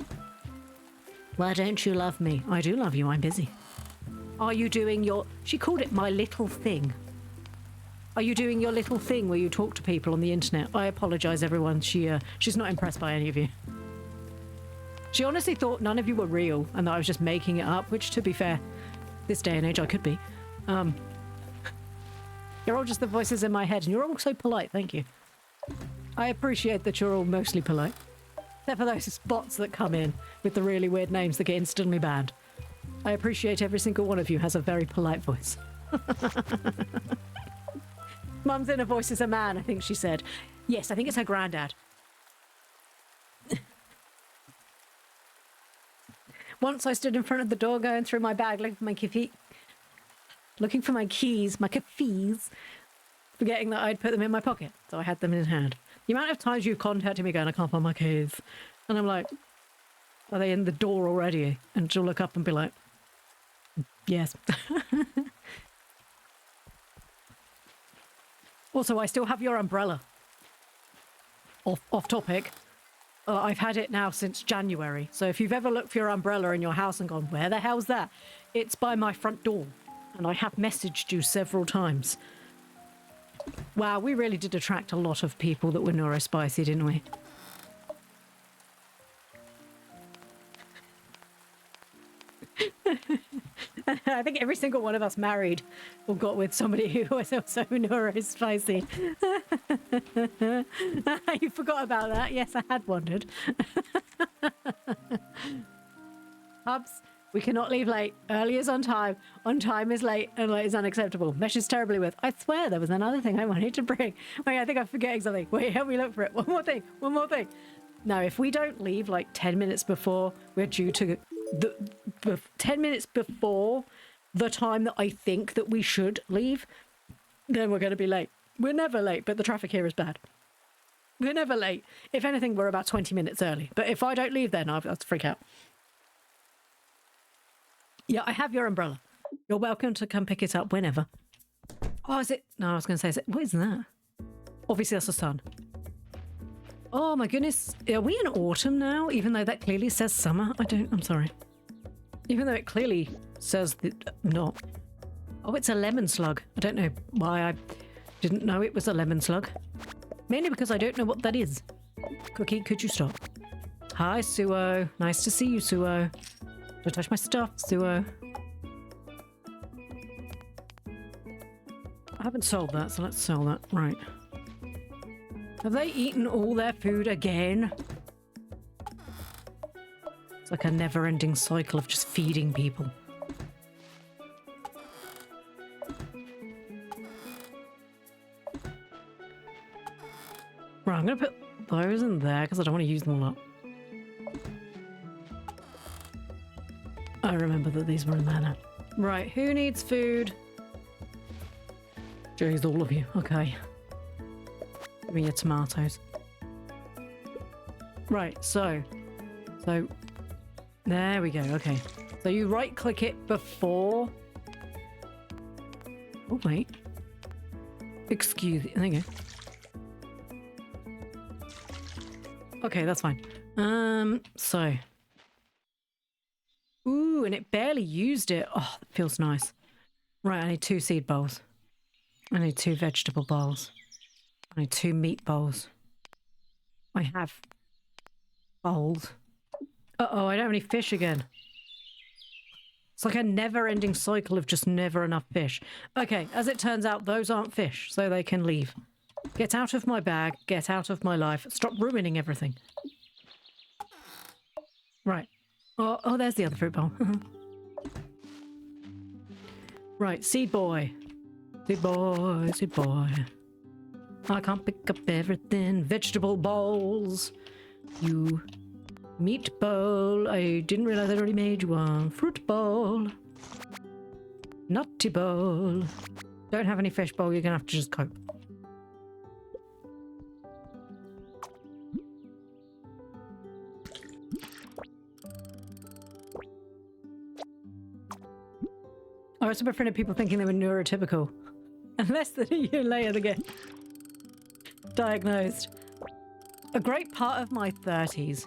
Why don't you love me? I do love you, I'm busy. Are you doing your... She called it my little thing. Are you doing your little thing where you talk to people on the internet? I apologise, everyone. She's not impressed by any of you. She honestly thought none of you were real and that I was just making it up, which, to be fair, this day and age I could be. You're all just the voices in my head, and you're all so polite, thank you. I appreciate that you're all mostly polite. Except for those bots that come in with the really weird names that get instantly banned. I appreciate every single one of you has a very polite voice. Mum's inner voice is a man, I think she said. Yes, I think it's her granddad. Once I stood in front of the door going through my bag looking for my keys, my keys, forgetting that I'd put them in my pocket. So I had them in hand. The amount of times you've contacted me going, I can't find my keys. And I'm like, are they in the door already? And she'll look up and be like, yes. Also, I still have your umbrella. Off topic. I've had it now since January. So if you've ever looked for your umbrella in your house and gone, where the hell's that? It's by my front door. And I have messaged you several times. Wow, we really did attract a lot of people that were neurospicy, didn't we? I think every single one of us married or got with somebody who was also neurospicy. You forgot about that. Yes, I had wondered. Hubs, We cannot leave late. Early is on time. On time is late, and late is unacceptable. Meshes terribly with. I swear there was another thing I wanted to bring. Wait, I think I'm forgetting something. Wait, help me look for it. One more thing. One more thing. No, if we don't leave like 10 minutes before we're due to 10 minutes before the time that I think that we should leave, then we're going to be late. We're never late, but the traffic here is bad. We're never late. If anything, we're about 20 minutes early. But if I don't leave then, I'll have to freak out. Yeah, I have your umbrella. You're welcome to come pick it up whenever. Oh, is it? No, I was going to say, what is that? Obviously, that's the sun. Oh my goodness. Are we in autumn now? Even though that clearly says summer? I'm sorry. Even though it clearly says not. Oh, it's a lemon slug. I don't know why I didn't know it was a lemon slug. Mainly because I don't know what that is. Cookie, could you stop? Hi, Suo. Nice to see you, Suo. Don't touch my stuff, Suo. I haven't sold that, so let's sell that. Right. Have they eaten all their food again? It's like a never-ending cycle of just feeding people. Right, I'm going to put those in there because I don't want to use them all up. I remember that these were in there now. Right, who needs food? Jeez, all of you. Okay. Give me your tomatoes. Right, so there we go. Okay. So you right click it before. Oh, wait. Excuse me. There you go. Okay, that's fine. So. Ooh, and it barely used it. Oh, that feels nice. Right, I need 2 seed bowls. I need 2 vegetable bowls. I need 2 meat bowls. I have bowls. Uh-oh, I don't have any fish again. It's like a never-ending cycle of just never enough fish. Okay, as it turns out, those aren't fish, so they can leave. Get out of my bag. Get out of my life. Stop ruining everything. Right. Oh, there's the other fruit bowl. Right, seed boy. Seed boy, seed boy. I can't pick up everything. Vegetable bowls. You. Meat bowl. I didn't realize I'd already made you one. Fruit bowl. Nutty bowl. Don't have any fish bowl. You're gonna have to just cope. I was super afraid of people thinking they were neurotypical. And less than a year later, they get diagnosed. A great part of my 30s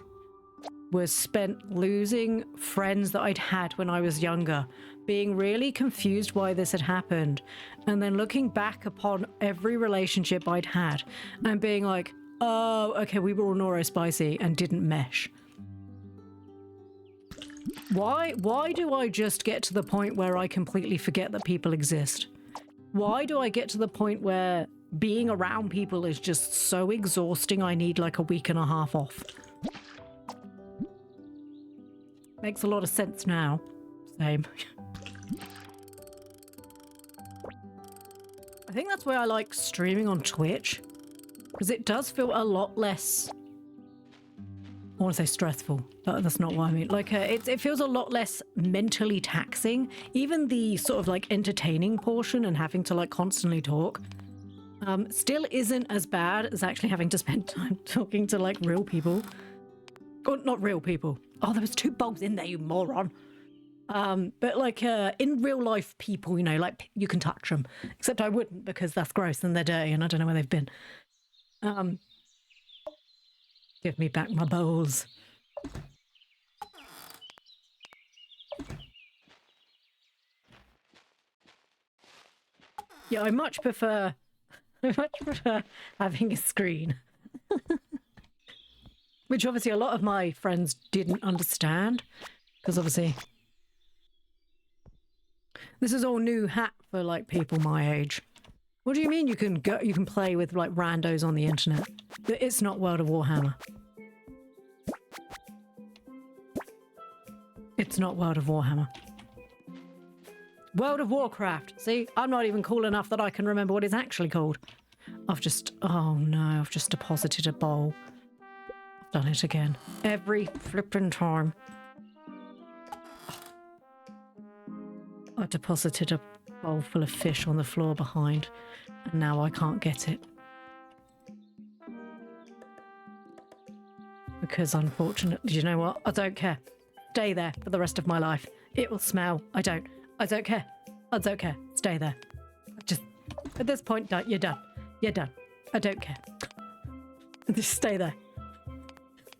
was spent losing friends that I'd had when I was younger, being really confused why this had happened, and then looking back upon every relationship I'd had and being like, oh, okay, we were all neurospicy and didn't mesh. Why do I just get to the point where I completely forget that people exist? Why do I get to the point where being around people is just so exhausting I need like a week and a half off? Makes a lot of sense now. Same. I think that's why I like streaming on Twitch, because it does feel a lot less, I want to say stressful, but that's not what I mean. Like, it feels a lot less mentally taxing. Even the sort of like entertaining portion and having to like constantly talk still isn't as bad as actually having to spend time talking to like real people. Or not real people. Oh, there was 2 bugs in there, you moron. But like in real life people, you know, like you can touch them. Except I wouldn't, because that's gross and they're dirty and I don't know where they've been. Give me back my bowls. Yeah, I much prefer having a screen. Which obviously a lot of my friends didn't understand, because obviously this is all new hat for like people my age. What do you mean you can play with like randos on the internet? It's not World of Warhammer. It's not World of Warhammer. World of Warcraft. See, I'm not even cool enough that I can remember what it's actually called. Oh no, I've just deposited a bowl. I've done it again. Every flipping time. I deposited a bowl full of fish on the floor behind, and now I can't get it. Because unfortunately, you know what? I don't care. Stay there for the rest of my life. It will smell. I don't care. I don't care. Stay there. Just, at this point, you're done. You're done. I don't care. Just stay there.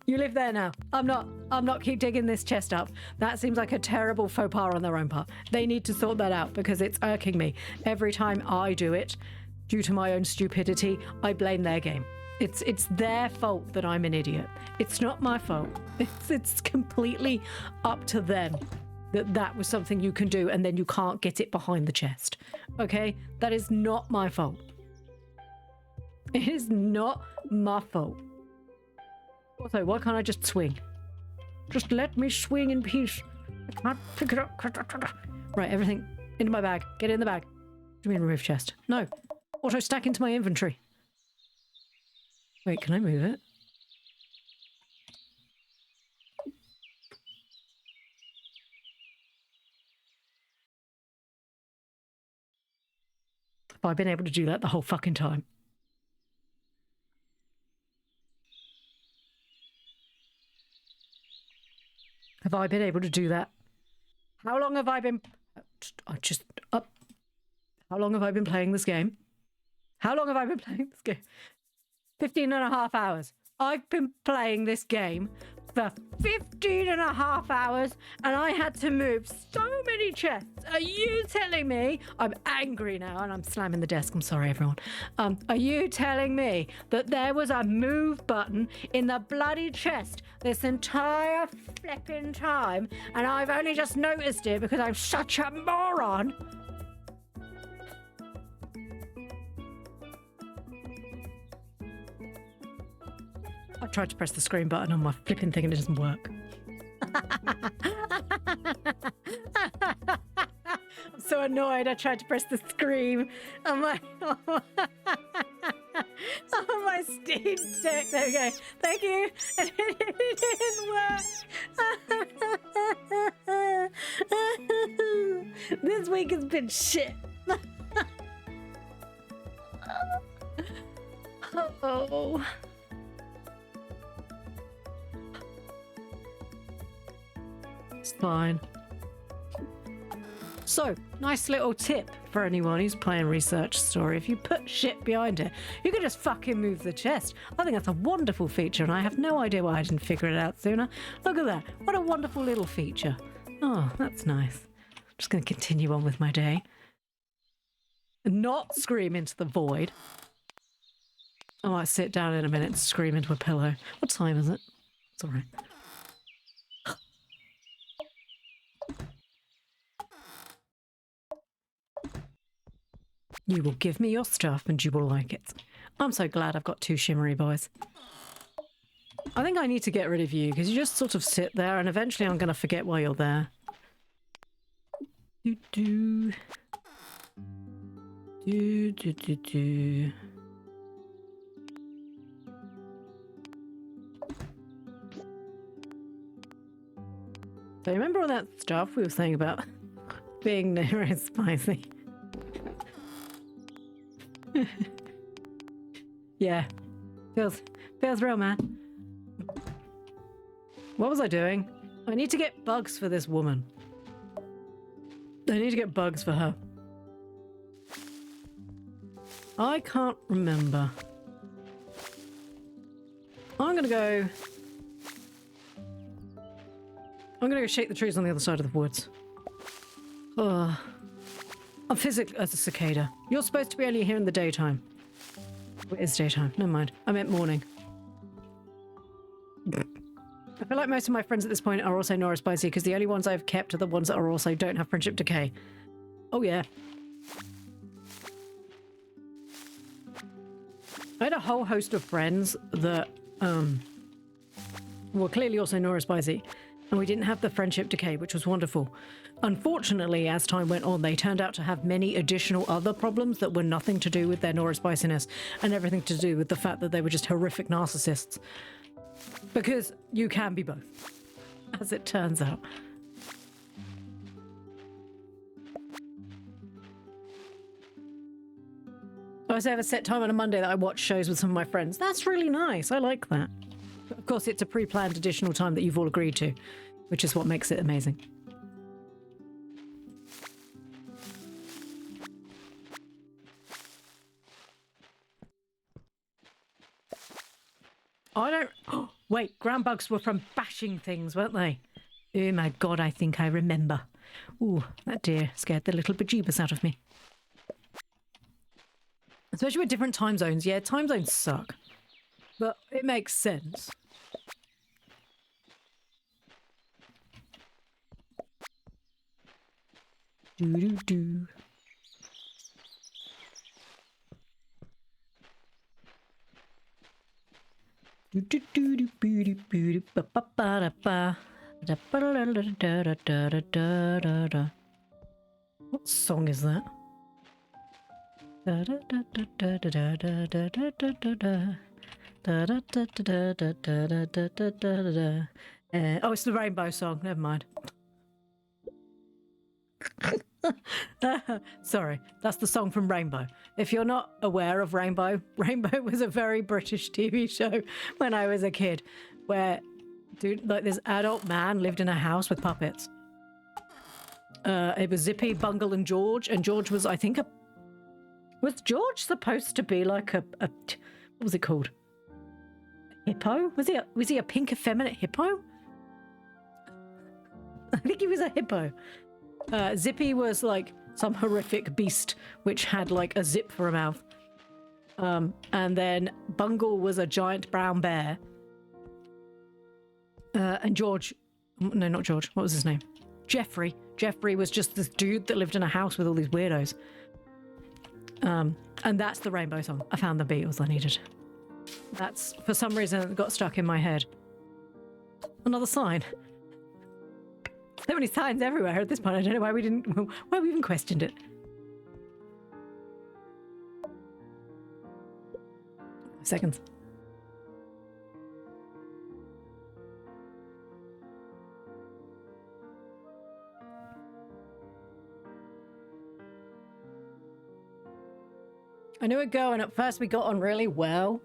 You live there now. I'm not keep digging this chest up. That seems like a terrible faux pas on their own part. They need to sort that out because it's irking me. Every time I do it, due to my own stupidity, I blame their game. It's their fault that I'm an idiot. It's not my fault. It's completely up to them that was something you can do and then you can't get it behind the chest. Okay? That is not my fault. It is not my fault. Also, why can't I just swing? Just let me swing in peace. I can't pick it up. Right, everything into my bag. Get it in the bag. What do you mean remove chest? No. Auto stack into my inventory. Wait, can I move it? Have I been able to do that the whole fucking time? Have I been able to do that? How long have I been... How long have I been playing this game? How long have I been playing this game? 15 and a half hours. I've been playing this game for 15 and a half hours and I had to move so many chests. Are you telling me... I'm angry now and I'm slamming the desk. I'm sorry, everyone. Are you telling me that there was a move button in the bloody chest this entire flipping time and I've only just noticed it because I'm such a moron? I tried to press the screen button on my flipping thing and it doesn't work. I'm so annoyed. I tried to press the screen on my on my Steam Deck. There we go. Thank you. And it didn't work. This week has been shit. Oh. It's fine. So, nice little tip for anyone who's playing Research Story. If you put shit behind it, you can just fucking move the chest. I think that's a wonderful feature, and I have no idea why I didn't figure it out sooner. Look at that. What a wonderful little feature. Oh, that's nice. I'm just going to continue on with my day. And not scream into the void. I might sit down in a minute and scream into a pillow. What time is it? It's all right. You will give me your stuff and you will like it. I'm so glad I've got two shimmery boys. I think I need to get rid of you because you just sort of sit there and eventually I'm going to forget why you're there. Do. So remember all that stuff we were saying about being very spicy? Yeah, feels real, man. What was I doing? I need to get bugs for this woman. I need to get bugs for her. I can't remember. I'm gonna go shake the trees on the other side of the woods. I'm physically as a cicada. You're supposed to be only here in the daytime. It is daytime. Never mind. I meant morning. I feel like most of my friends at this point are also Norris Spicy because the only ones I've kept are the ones that are also don't have friendship decay. Oh yeah. I had a whole host of friends that were clearly also Norris Spicy, And we didn't have the friendship decay, which was wonderful. Unfortunately, as time went on, they turned out to have many additional other problems that were nothing to do with their Nora spiciness and everything to do with the fact that they were just horrific narcissists. Because you can be both, as it turns out. I also have a set time on a Monday that I watch shows with some of my friends. That's really nice. I like that. Of course, it's a pre-planned additional time that you've all agreed to, which is what makes it amazing. I don't... Oh, wait, ground bugs were from bashing things, weren't they? Oh my god, I think I remember. Ooh, that deer scared the little bejeebus out of me. Especially with different time zones. Yeah, time zones suck. But it makes sense. Do-do-do. What song is that? Oh, it's the Rainbow song. Never mind. Sorry, that's the song from Rainbow. If you're not aware of Rainbow, Rainbow was a very British TV show when I was a kid, where, dude, like this adult man lived in a house with puppets. It was Zippy, Bungle, and George was, I think, was George supposed to be like a what was it called? A hippo? Was he a pink effeminate hippo? I think he was a hippo. Zippy was like some horrific beast which had like a zip for a mouth. And then Bungle was a giant brown bear. And George, no, not George, what was his name? Jeffrey. Jeffrey was just this dude that lived in a house with all these weirdos. And that's the Rainbow song. I found the Beatles I needed. That's, for some reason, it got stuck in my head. Another sign. So many signs everywhere at this point. I don't know why we even questioned it. Seconds. I knew a girl and at first we got on really well.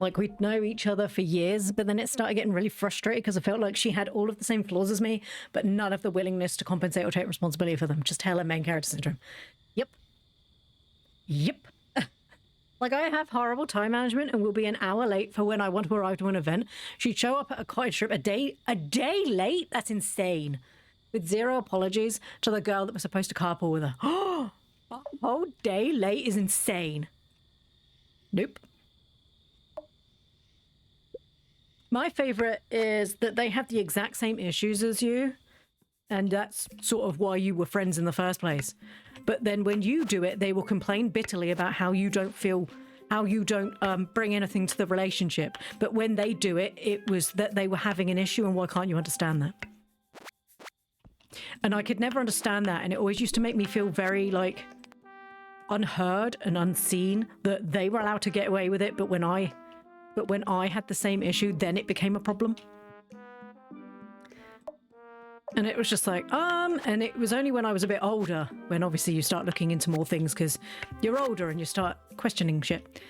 Like we'd know each other for years, but then it started getting really frustrated because I felt like she had all of the same flaws as me, but none of the willingness to compensate or take responsibility for them. Just hella main character syndrome. Yep. Like I have horrible time management and will be an hour late for when I want to arrive to an event. She'd show up at a cottage trip a day late? That's insane. With zero apologies to the girl that was supposed to carpool with her. A whole day late is insane. Nope. My favorite is that they have the exact same issues as you, and that's sort of why you were friends in the first place. But then when you do it, they will complain bitterly about how you don't bring anything to the relationship. But when they do it, it was that they were having an issue, and why can't you understand that? And I could never understand that, and it always used to make me feel very, like, unheard and unseen that they were allowed to get away with it, but when I had the same issue, then it became a problem. And it was just like, and it was only when I was a bit older, when obviously you start looking into more things because you're older and you start questioning shit.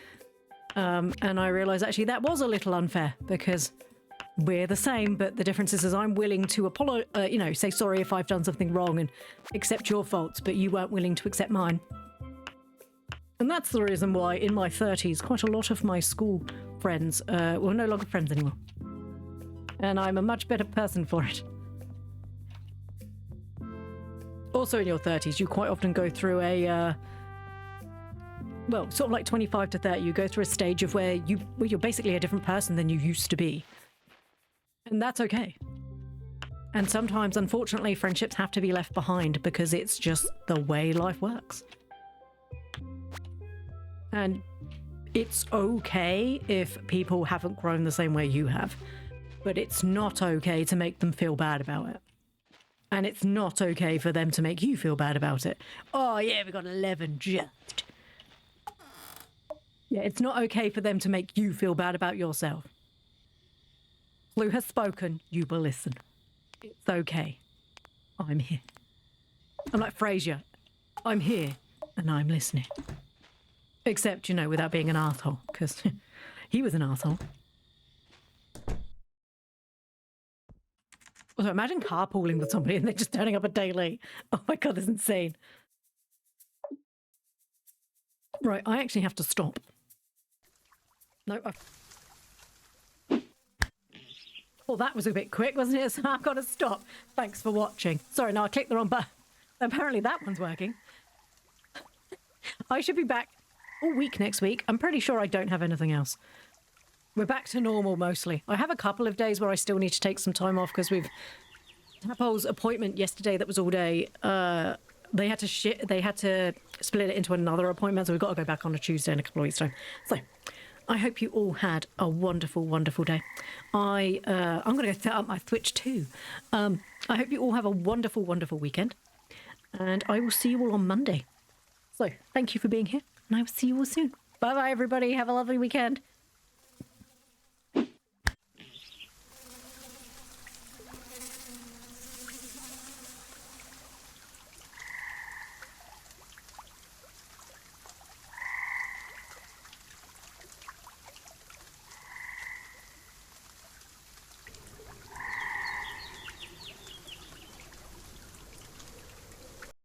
And I realized actually that was a little unfair because we're the same, but the difference is I'm willing to say sorry if I've done something wrong and accept your faults, but you weren't willing to accept mine. And that's the reason why in my 30s, quite a lot of my school friends were no longer friends anymore. And I'm a much better person for it. Also in your 30s, you quite often go through a, sort of like 25 to 30, you go through a stage of where you're basically a different person than you used to be. And that's okay. And sometimes, unfortunately, friendships have to be left behind because it's just the way life works. And it's okay if people haven't grown the same way you have. But it's not okay to make them feel bad about it. And it's not okay for them to make you feel bad about it. Oh, yeah, we got 11 just. Yeah, it's not okay for them to make you feel bad about yourself. Ploo has spoken, you will listen. It's okay. I'm here. I'm like Frasier. I'm here and I'm listening. Except, you know, without being an arsehole, because he was an arsehole. Also, imagine carpooling with somebody and they're just turning up a day late. Oh my God, that's insane. Right, I actually have to stop. No, well, that was a bit quick, wasn't it? So I've got to stop. Thanks for watching. Sorry, no, I clicked the wrong button. Apparently that one's working. I should be back all week next week. I'm pretty sure I don't have anything else. We're back to normal mostly. I have a couple of days where I still need to take some time off because we've... Tapol's appointment yesterday that was all day, they had to split it into another appointment, so we've got to go back on a Tuesday in a couple of weeks' time. So I hope you all had a wonderful, wonderful day. I'm going to go set up my Twitch too. I hope you all have a wonderful, wonderful weekend. And I will see you all on Monday. So thank you for being here, and I will see you all soon. Bye-bye, everybody. Have a lovely weekend.